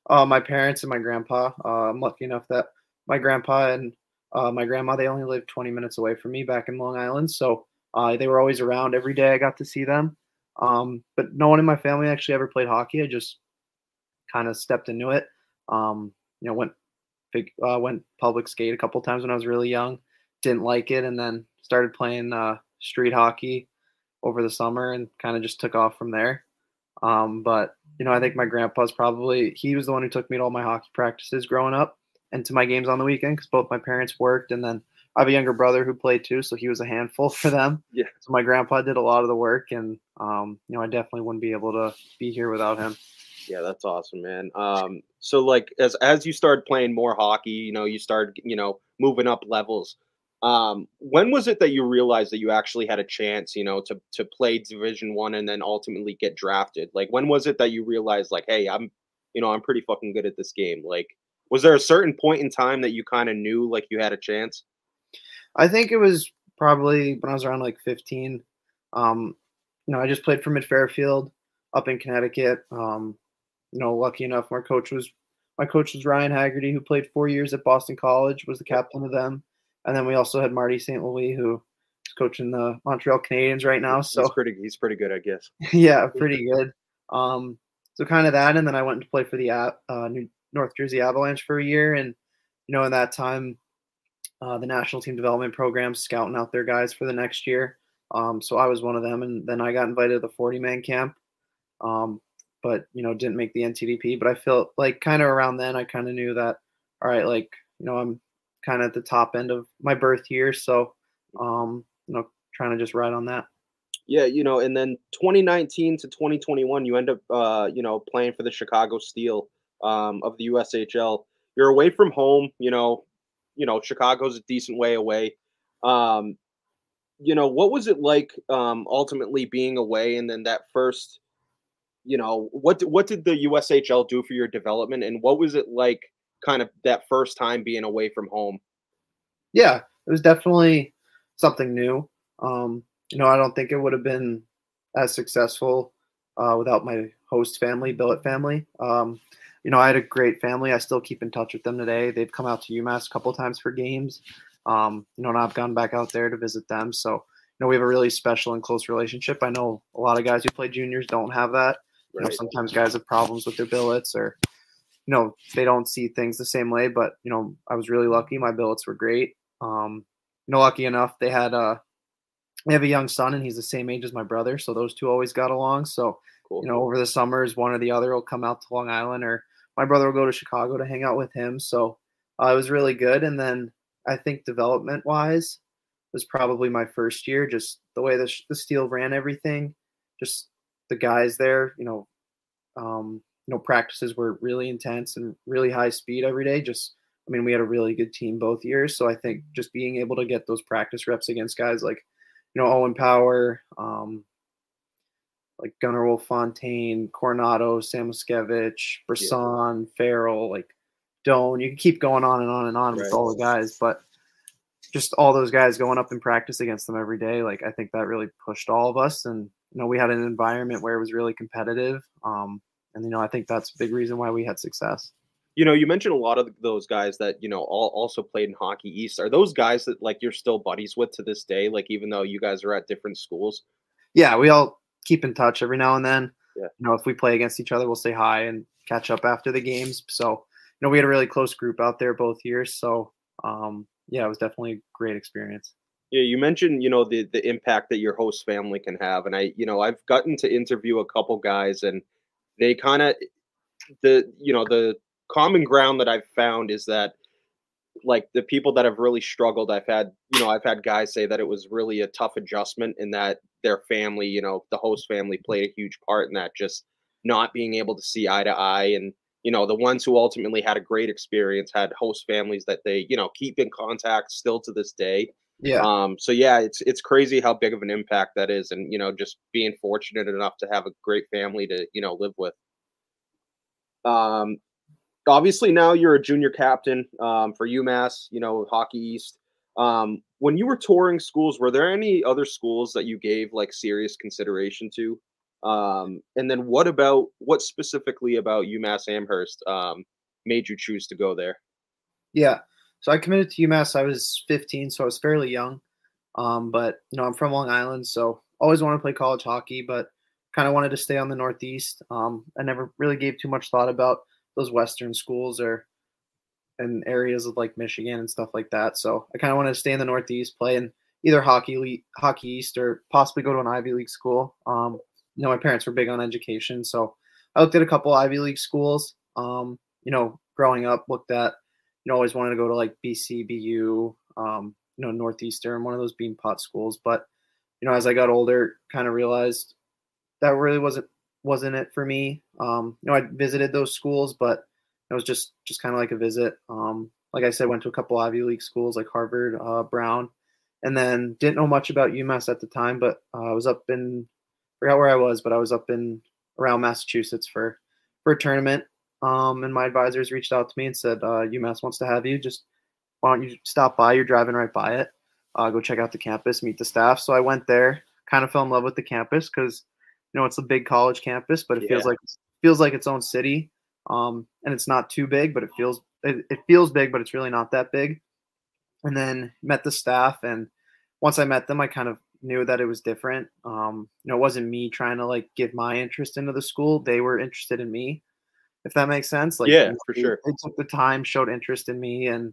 My parents and my grandpa. I'm lucky enough that my grandpa and my grandma, they only lived 20 minutes away from me back in Long Island. So they were always around every day. I got to see them. But no one in my family actually ever played hockey. I just kind of stepped into it. Went public skate a couple times when I was really young. Didn't like it, and then started playing street hockey over the summer and kind of just took off from there. But I think my grandpa's he was the one who took me to all my hockey practices growing up and to my games on the weekend because both my parents worked, and then I have a younger brother who played too, so he was a handful for them. Yeah. So my grandpa did a lot of the work, and I definitely wouldn't be able to be here without him. Yeah, that's awesome, man. So like as you started playing more hockey, you started, moving up levels. When was it that you realized that you actually had a chance, to play Division I and then ultimately get drafted? Like, when was it that you realized, like, hey, I'm pretty fucking good at this game? Like, was there a certain point in time that you kind of knew like you had a chance? I think it was probably when I was around like 15. I just played for Mid-Fairfield up in Connecticut. Lucky enough, my coach was Ryan Haggerty, who played 4 years at Boston College, was the captain of them. And then we also had Marty St. Louis, who is coaching the Montreal Canadiens right now. So he's pretty good, I guess. Yeah, pretty good. So kind of that, and then I went to play for the North Jersey Avalanche for a year, and in that time, the national team development program scouting out their guys for the next year. So I was one of them, and then I got invited to the 40-man camp. But didn't make the NTDP. But I felt like kind of around then I kind of knew that, all right, like I'm kind of at the top end of my birth year, so trying to just ride on that. Yeah, and then 2019 to 2021, you end up playing for the Chicago Steel of the USHL. You're away from home, Chicago's a decent way away. What was it like ultimately being away, and then that first what did the USHL do for your development, and what was it like kind of that first time being away from home? Yeah, it was definitely something new. I don't think it would have been as successful without my host family, Billet family. I had a great family. I still keep in touch with them today. They've come out to UMass a couple times for games. And I've gone back out there to visit them. So, we have a really special and close relationship. I know a lot of guys who play juniors don't have that. Right. Sometimes guys have problems with their billets or, they don't see things the same way. But, I was really lucky. My billets were great. Lucky enough, they have a young son, and he's the same age as my brother. So those two always got along. So, cool. Over the summers, one or the other will come out to Long Island, or my brother will go to Chicago to hang out with him. So it was really good. And then I think development-wise was probably my first year, just the way the Steel ran everything, just the guys there, practices were really intense and really high speed every day. We had a really good team both years. So I think just being able to get those practice reps against guys like, Owen Power, like Gunnar Wolf-Fontaine, Coronado, Samoskevich, Brisson, Farrell, like Doan. You can keep going on and on and on with all the guys, but just all those guys going up in practice against them every day, like I think that really pushed all of us. And we had an environment where it was really competitive. And I think that's a big reason why we had success. You mentioned a lot of those guys that, also played in Hockey East. Are those guys that like you're still buddies with to this day? Like, even though you guys are at different schools? Yeah, we all keep in touch every now and then. if we play against each other, we'll say hi and catch up after the games. So, we had a really close group out there both years. So, it was definitely a great experience. Yeah, you mentioned, the impact that your host family can have. And I've gotten to interview a couple guys, and they kind of, the common ground that I've found is that, like, the people that have really struggled, I've had guys say that it was really a tough adjustment, and that their family, the host family played a huge part in that, just not being able to see eye to eye. And, the ones who ultimately had a great experience had host families that they, keep in contact still to this day. Yeah. So yeah, it's crazy how big of an impact that is. And, just being fortunate enough to have a great family to, live with. Obviously now you're a junior captain for UMass, Hockey East. When you were touring schools, were there any other schools that you gave like serious consideration to? And then what specifically about UMass Amherst made you choose to go there? Yeah. So I committed to UMass. I was 15, so I was fairly young. But I'm from Long Island, so always wanted to play college hockey, but kind of wanted to stay on the Northeast. I never really gave too much thought about those Western schools or in areas of like Michigan and stuff like that. So I kind of wanted to stay in the Northeast, play in either Hockey East, or possibly go to an Ivy League school. My parents were big on education, so I looked at a couple Ivy League schools. Growing up, looked at, always wanted to go to like BC, BU, Northeastern, one of those Beanpot schools. But, as I got older, kind of realized that really wasn't it for me. I visited those schools, but it was just kind of like a visit. Like I said, went to a couple Ivy League schools like Harvard, Brown, and then didn't know much about UMass at the time, but I was up forgot where I was, but I was up in around Massachusetts for a tournament. And my advisors reached out to me and said, UMass wants to have you. Just why don't you stop by? You're driving right by it. Go check out the campus, meet the staff. So I went there, kind of fell in love with the campus because, it's a big college campus, but it feels like its own city. And it's not too big, but it feels big, but it's really not that big. And then met the staff, and once I met them, I kind of knew that it was different. It wasn't me trying to like give my interest into the school. They were interested in me, if that makes sense. Like, yeah, for sure. They took the time, showed interest in me, and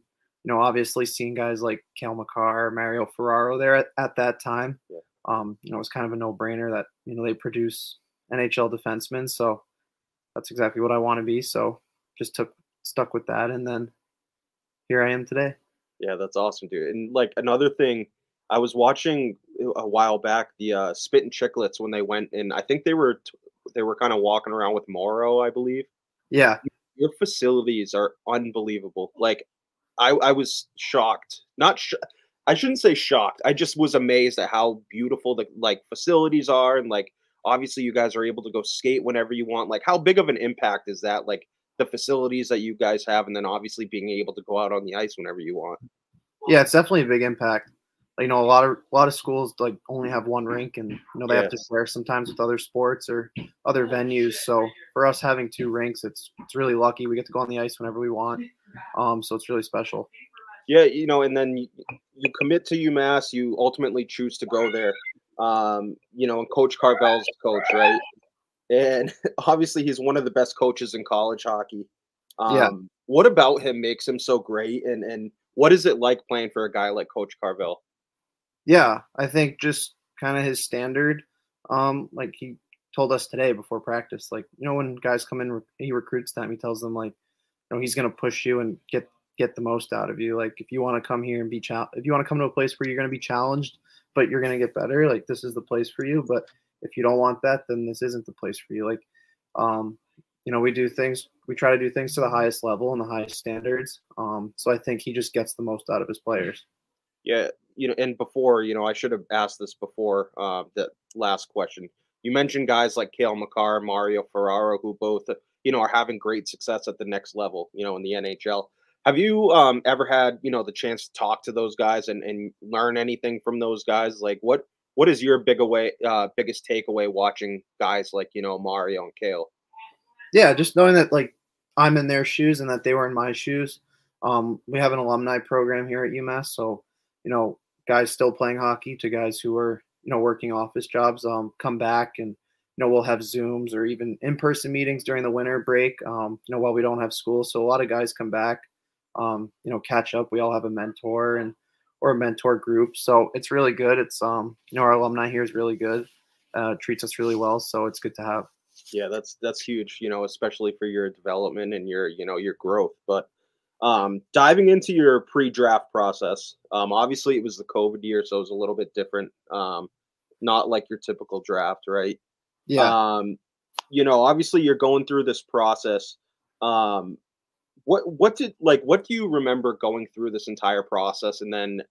obviously seeing guys like Cale Makar, Mario Ferraro there at that time, it was kind of a no-brainer that they produce NHL defensemen. So that's exactly what I want to be. So just stuck with that, and then here I am today. Yeah, that's awesome, dude. And like another thing, I was watching a while back the Spit and Chicklets when they went, and I think they were kind of walking around with Morrow, I believe. Yeah, your facilities are unbelievable. Like, I was shocked. I shouldn't say shocked. I just was amazed at how beautiful the like facilities are, and like obviously you guys are able to go skate whenever you want. Like, how big of an impact is that? Like the facilities that you guys have, and then obviously being able to go out on the ice whenever you want. Yeah, it's definitely a big impact. A lot of schools like only have one rink, and they have to share sometimes with other sports or other venues. So for us having two rinks, it's really lucky. We get to go on the ice whenever we want. So it's really special. Yeah, and then you commit to UMass. You ultimately choose to go there. And Coach Carvel's coach, right? And obviously he's one of the best coaches in college hockey. What about him makes him so great? And what is it like playing for a guy like Coach Carvel? Yeah, I think just kind of his standard. Like he told us today before practice, like, when guys come in, he recruits them. He tells them, like, he's going to push you and get the most out of you. Like, if you want to come here and if you want to come to a place where you're going to be challenged, but you're going to get better, like, this is the place for you. But if you don't want that, then this isn't the place for you. Like, we try to do things to the highest level and the highest standards. So I think he just gets the most out of his players. Yeah. And before, I should have asked this before the last question. You mentioned guys like Cale Makar, Mario Ferraro, who both, are having great success at the next level, in the NHL. Have you ever had, the chance to talk to those guys and learn anything from those guys? Like, what is your biggest takeaway watching guys like, Mario and Cale? Yeah, just knowing that, like, I'm in their shoes and that they were in my shoes. We have an alumni program here at UMass, so, guys still playing hockey to guys who are, working office jobs, come back and we'll have Zooms or even in-person meetings during the winter break, while we don't have school. So a lot of guys come back, catch up. We all have a mentor or a mentor group. So it's really good. It's, our alumni here is really good, treats us really well. So it's good to have. Yeah, that's huge, especially for your development and your growth. But diving into your pre-draft process, obviously it was the COVID year, so it was a little bit different. Not like your typical draft, right? Yeah. Obviously you're going through this process. What do you remember going through this entire process? And then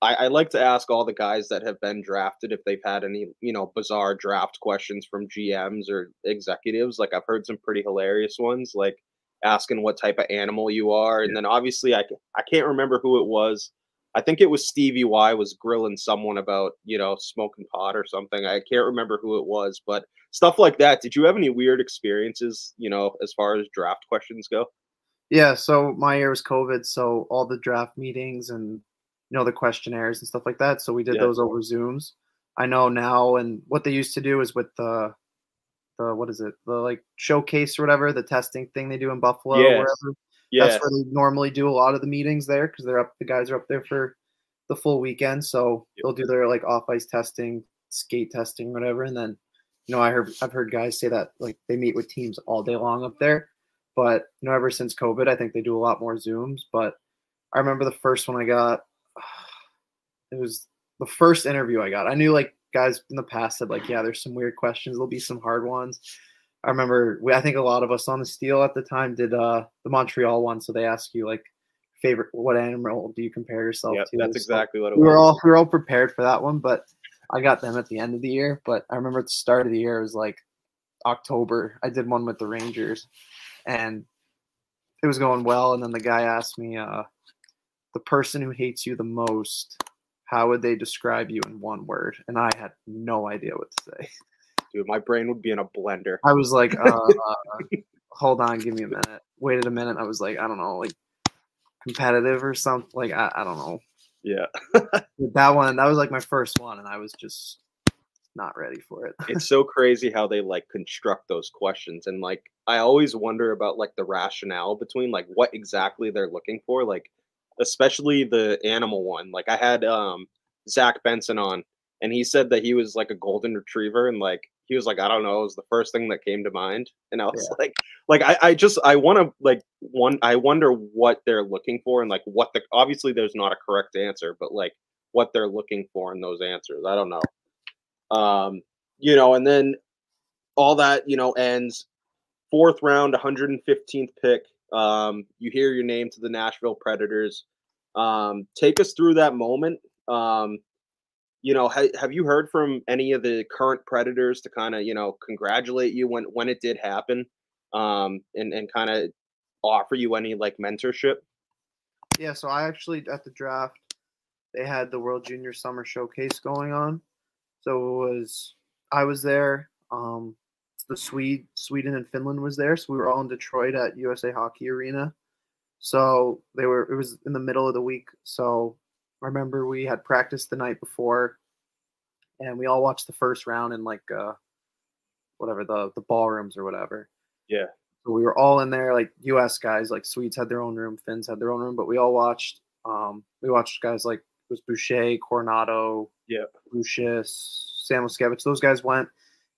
I like to ask all the guys that have been drafted if they've had any, bizarre draft questions from GMs or executives. Like I've heard some pretty hilarious ones, like asking what type of animal you are. And then obviously I can't remember who it was. I think it was Stevie Y was grilling someone about, smoking pot or something. I can't remember who it was, but stuff like that. Did you have any weird experiences, as far as draft questions go? Yeah. So my year was COVID. So all the draft meetings and, the questionnaires and stuff like that. So we did those over Zooms. I know now, and what they used to do is with the what is it? The like showcase or whatever, the testing thing they do in Buffalo, wherever. That's where they normally do a lot of the meetings there because the guys are up there for the full weekend. So they'll do their like off ice testing, skate testing, whatever. And then, I've heard guys say that like they meet with teams all day long up there. But ever since COVID, I think they do a lot more Zooms. But I remember the first one I got. It was the first interview I got. I knew like guys in the past said like, yeah, there's some weird questions. There'll be some hard ones. I remember I think a lot of us on the Steel at the time did the Montreal one. So they ask you like what animal do you compare yourself to? That's exactly what it was. We were all prepared for that one, but I got them at the end of the year. But I remember at the start of the year, it was like October. I did one with the Rangers and it was going well. And then the guy asked me, the person who hates you the most, how would they describe you in one word? And I had no idea what to say. Dude, my brain would be in a blender. I was like, hold on, give me a minute. Waited a minute. I was like, I don't know, like competitive or something. Like, I don't know. Yeah. That was like my first one, and I was just not ready for it. It's so crazy how they like construct those questions. And like, I always wonder about like the rationale between like what exactly they're looking for. Like, especially the animal one. Like I had Zach Benson on, and he said that he was like a golden retriever, and like he was like, I don't know, it was the first thing that came to mind. And I was I wonder what they're looking for and like obviously there's not a correct answer, but like what they're looking for in those answers. I don't know. And then all that, ends 4th round, 115th pick. You hear your name to the Nashville Predators. Take us through that moment. Have you heard from any of the current Predators to kind of, congratulate you when it did happen, and kind of offer you any like mentorship? Yeah, so I actually at the draft, they had the World Junior Summer Showcase going on. So I was there. The Sweden and Finland was there, so we were all in Detroit at USA Hockey Arena. So it was in the middle of the week. So I remember we had practice the night before, and we all watched the first round in like whatever the ballrooms or whatever. Yeah. So we were all in there, like U.S. guys, like Swedes had their own room, Finns had their own room, but we all watched. We watched guys like it was Boucher, Coronado, Lucius, Samuelskevich. Those guys went.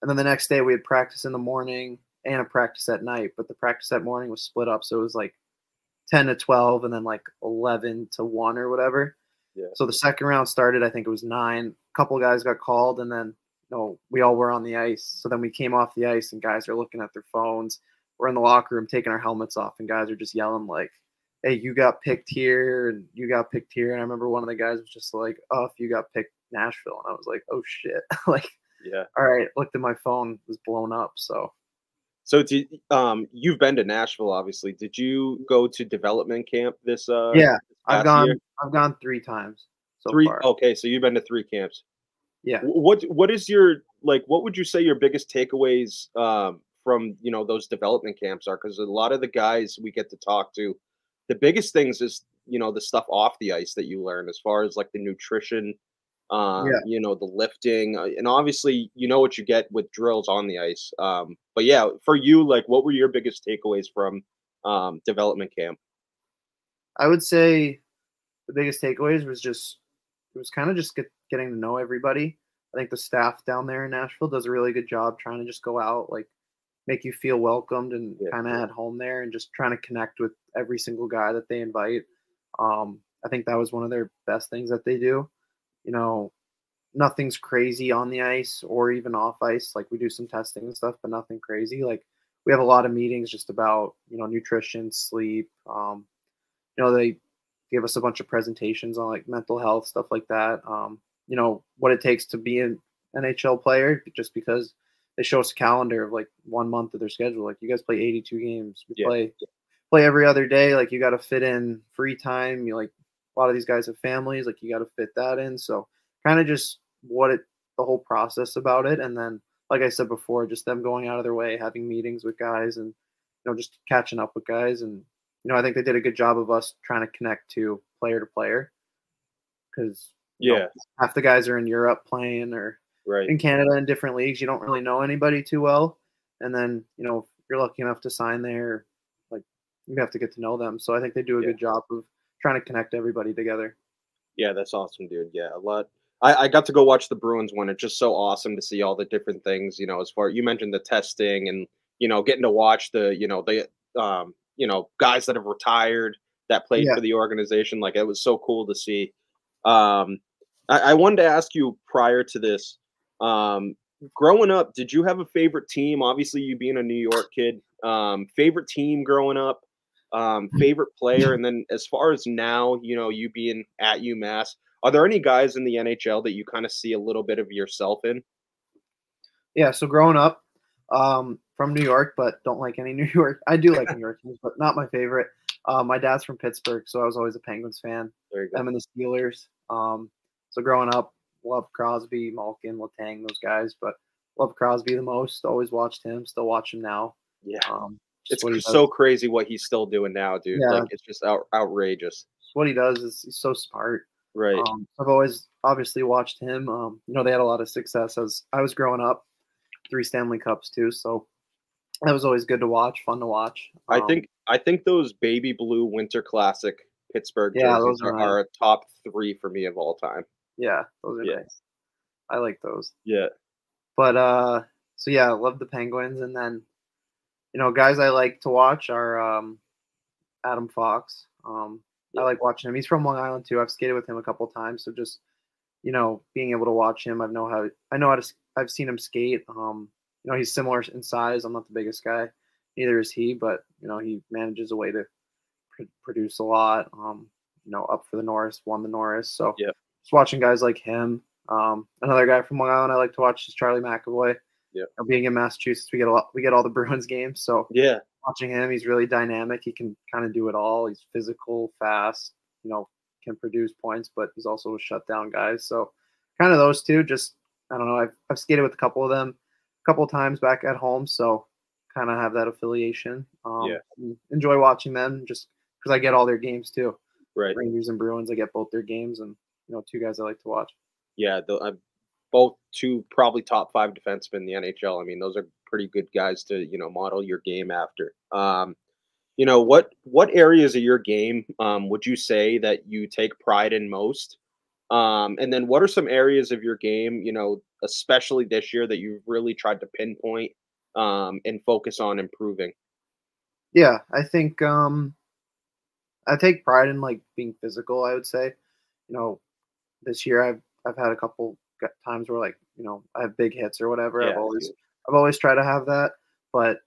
And then the next day we had practice in the morning and a practice at night, but the practice that morning was split up. So it was like 10 to 12 and then like 11 to 1 or whatever. Yeah. So the second round started, I think it was 9. A couple guys got called and then we all were on the ice. So then we came off the ice and guys are looking at their phones. We're in the locker room taking our helmets off and guys are just yelling like, hey, you got picked here and you got picked here. And I remember one of the guys was just like, oh, if you got picked Nashville. And I was like, oh shit. Like, yeah. All right. Looked at my phone, it was blown up. So you've been to Nashville, obviously. Did you go to development camp this? Yeah, I've gone 3 times so far. Okay, so you've been to 3 camps. Yeah. What is your what would you say your biggest takeaways from those development camps are? Because a lot of the guys we get to talk to, the biggest things is the stuff off the ice that you learn as far as like the nutrition Yeah. you know, the lifting, and obviously, you know what you get with drills on the ice. But yeah, for you, like, what were your biggest takeaways from development camp? I would say the biggest takeaways was just it was kind of just getting to know everybody. I think the staff down there in Nashville does a really good job trying to just go out, like make you feel welcomed and Yeah, kind of at home there, and just trying to connect with every single guy that they invite. I think that was one of their best things that they do. You know, nothing's crazy on the ice or even off ice. Like we do some testing and stuff, but nothing crazy. Like we have a lot of meetings just about nutrition, sleep. They gave us a bunch of presentations on like mental health stuff like that. What it takes to be an NHL player, just because they show us a calendar of like 1 month of their schedule. Like you guys play 82 games. We yeah, play every other day. Like you got to fit in free time. You like a lot of these guys have families. Like you got to fit that in. So kind of just the whole process about it, and then like I said before, just them going out of their way, having meetings with guys, and just catching up with guys. And I think they did a good job of us trying to connect to player because yeah, half the guys are in Europe playing or right. in Canada in different leagues. You don't really know anybody too well, and then if you're lucky enough to sign there, like you have to get to know them. So I think they do a Yeah. good job of trying to connect everybody together. Yeah, that's awesome, dude. Yeah, a lot. I got to go watch the Bruins one. It's just so awesome to see all the different things, you know, as far you mentioned the testing and, you know, getting to watch the guys that have retired that played Yeah. for the organization. Like it was so cool to see. Um, I wanted to ask you prior to this, growing up, did you have a favorite team? Obviously, you being a New York kid, favorite team growing up, favorite player, and then as far as now, you know, you being at UMass, are there any guys in the NHL that you kind of see a little bit of yourself in? Yeah. So growing up, from New York, but don't like any New York. I do like New York teams, but not my favorite. My dad's from Pittsburgh, so I was always a Penguins fan. There you go. Them and the Steelers. So growing up, loved Crosby, Malkin, Letang, those guys, but loved Crosby the most. Always watched him. Still watch him now. Yeah, Just what he does. so crazy what he's still doing now, dude. Yeah, Like it's just outrageous. what he does is he's so smart. Right. I've always obviously watched him. They had a lot of success as I was growing up. 3 Stanley Cups too, so that was always good to watch, fun to watch. I think those baby blue Winter Classic Pittsburgh Yeah, jerseys those are are nice. a top 3 for me of all time. Yeah, those are Yeah. nice. I like those. Yeah. But so yeah, I love the Penguins, and then guys I like to watch are Adam Fox. I Yeah. like watching him. He's from Long Island too. I've skated with him a couple times, so just being able to watch him, I've seen him skate. He's similar in size. I'm not the biggest guy, neither is he, but he manages a way to produce a lot. Up for the Norris, won the Norris. So Yeah. just watching guys like him. Another guy from Long Island I like to watch is Charlie McAvoy. Yeah. Being in Massachusetts, we get all the Bruins games, so Yeah. watching him, he's really dynamic. He can kind of do it all. He's physical, fast, can produce points, but he's also a shutdown guy. So kind of those two. Just I don't know. I've skated with a couple of them a couple of times back at home, so kind of have that affiliation. Yeah. Enjoy watching them just because I get all their games too. Right. Rangers and Bruins, I get both their games, and 2 guys I like to watch. Yeah, both 2 probably top 5 defensemen in the NHL. I mean, those are pretty good guys to, you know, model your game after. What areas of your game would you say that you take pride in most? And then what are some areas of your game, you know, especially this year that you've really tried to pinpoint and focus on improving? Yeah, I think I take pride in like being physical. I would say, this year I've had a couple times where like I have big hits or whatever. Yeah, I've always tried to have that, but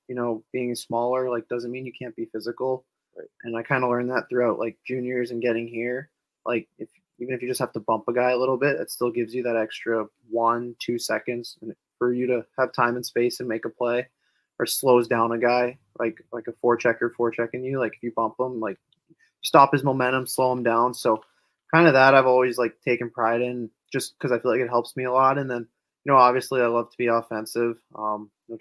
being smaller like doesn't mean you can't be physical. right. And I kind of learned that throughout like juniors and getting here. Like even if you just have to bump a guy a little bit, it still gives you that extra 1-2 seconds for you to have time and space and make a play, or slows down a guy like a forechecking you. Like if you bump him, like stop his momentum, slow him down. So kind of that I've always like taken pride in, just because I feel like it helps me a lot. And then obviously I love to be offensive.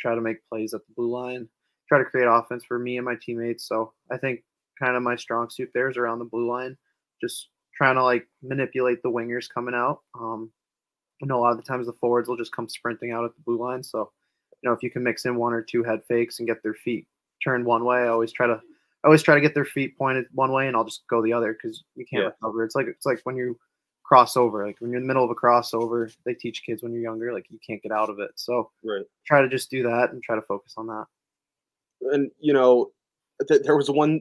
Try to make plays at the blue line, try to create offense for me and my teammates. So I think kind of my strong suit there is around the blue line, just trying to like manipulate the wingers coming out. I know a lot of the times the forwards will just come sprinting out at the blue line. So, if you can mix in one or two head fakes and get their feet turned one way, I always try to get their feet pointed one way, and I'll just go the other because you can't recover. It's like when you cross over, like when you're in the middle of a crossover, they teach kids when you're younger, like you can't get out of it. So try to just do that and try to focus on that. And there was one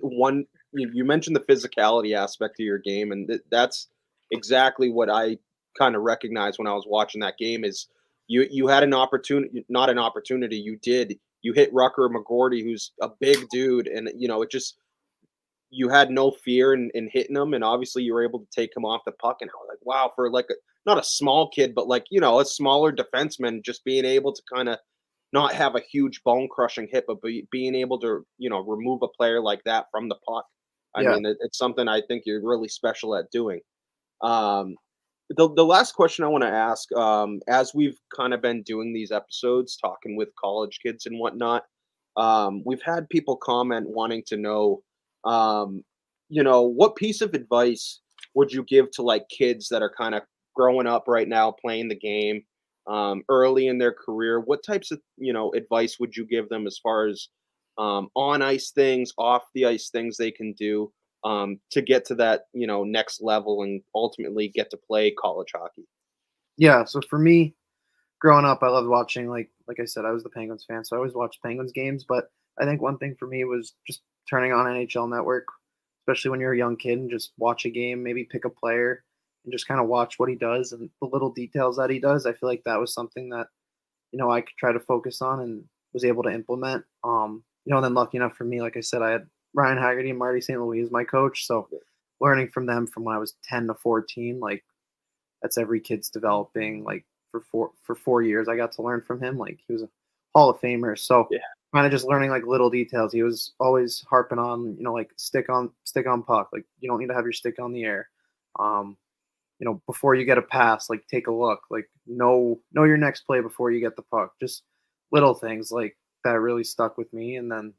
you mentioned the physicality aspect of your game, and that's exactly what I kind of recognized when I was watching that game. Is you had an opportunity, not an opportunity. You hit Rucker McGordy, who's a big dude, and it just you had no fear in hitting him, and obviously you were able to take him off the puck. And I was like, wow, for like not a small kid, but like a smaller defenseman, just being able to kind of not have a huge bone crushing hit, but being able to remove a player like that from the puck. I mean, it's something I think you're really special at doing. The last question I want to ask, as we've kind of been doing these episodes, talking with college kids and whatnot, we've had people comment wanting to know, what piece of advice would you give to like kids that are kind of growing up right now, playing the game, early in their career? What types of, advice would you give them as far as on ice things, off the ice things they can do to get to that, next level and ultimately get to play college hockey? Yeah. So for me, growing up, I loved watching, like I said, I was the Penguins fan, so I always watched Penguins games. But I think one thing for me was just turning on NHL Network, especially when you're a young kid, and just watch a game, maybe pick a player and just kind of watch what he does and the little details that he does. I feel like that was something that, I could try to focus on and was able to implement. And then lucky enough for me, like I said, I had Ryan Haggerty and Marty St. Louis as my coach. So learning from them from when I was 10 to 14, like that's every kid's developing. Like for 4 years, I got to learn from him. Like he was a Hall of Famer. So kind of just learning like little details. He was always harping on, like stick on puck. Like you don't need to have your stick on the air. Before you get a pass, like take a look, like know your next play before you get the puck. Just little things like that really stuck with me. And then,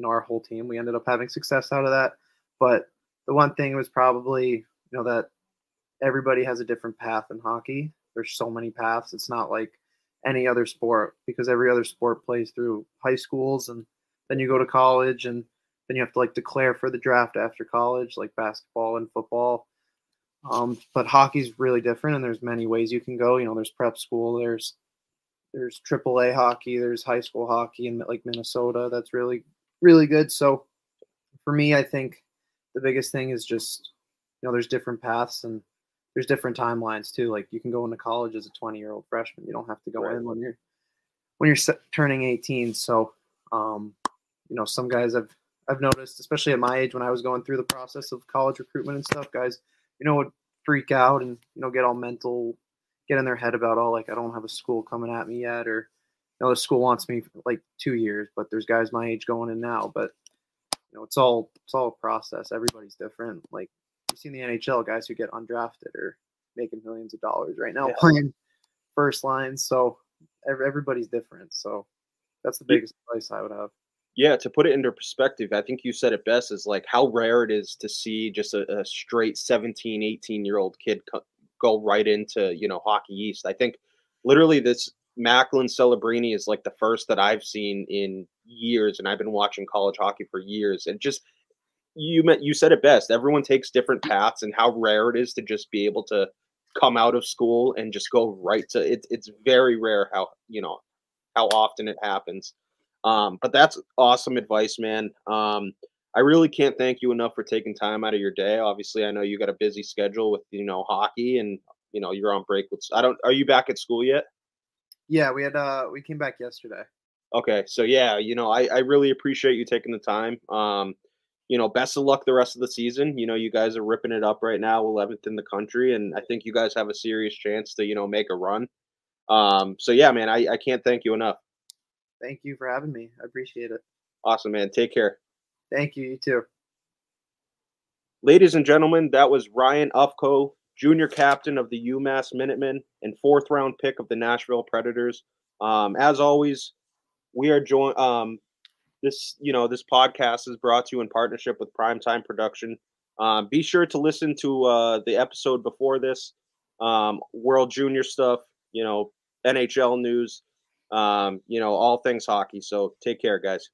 our whole team, we ended up having success out of that. But the one thing was probably, that everybody has a different path in hockey. There's so many paths. It's not like any other sport, because every other sport plays through high schools and then you go to college and then you have to like declare for the draft after college, like basketball and football. But hockey's really different, and there's many ways you can go. There's prep school, there's AAA hockey, there's high school hockey in like Minnesota. That's really, really good. So for me, I think the biggest thing is just, there's different paths and there's different timelines too. Like you can go into college as a 20-year-old freshman. You don't have to go in when you're turning 18. So, some guys I've noticed, especially at my age when I was going through the process of college recruitment and stuff, guys, would freak out and, get all mental, get in their head about, like, I don't have a school coming at me yet, or, the school wants me for like 2 years, but there's guys my age going in now. But, it's all a process. Everybody's different. Like you've seen the NHL guys who get undrafted are making millions of dollars right now playing first line. So everybody's different. So that's the biggest advice I would have. Yeah, to put it into perspective, I think you said it best, is like how rare it is to see just a straight 17, 18-year-old kid go right into, Hockey East. I think literally this Macklin Celebrini is like the first that I've seen in years, and I've been watching college hockey for years. And just you said it best. Everyone takes different paths, and how rare it is to just be able to come out of school and just go right to it. It's very rare how often it happens. But that's awesome advice, man. I really can't thank you enough for taking time out of your day. Obviously, I know you got a busy schedule with, hockey, and, you're on break with, are you back at school yet? Yeah, we came back yesterday. Okay. So yeah, I really appreciate you taking the time. Best of luck the rest of the season. You guys are ripping it up right now, 11th in the country, and I think you guys have a serious chance to, make a run. So yeah, man, I can't thank you enough. Thank you for having me. I appreciate it. Awesome, man. Take care. Thank you. You too. Ladies and gentlemen, that was Ryan Ufko, junior captain of the UMass Minutemen and 4th-round pick of the Nashville Predators. As always, we are joined. This podcast is brought to you in partnership with Primetime Production. Be sure to listen to the episode before this, World Junior stuff. NHL news, all things hockey. So take care, guys.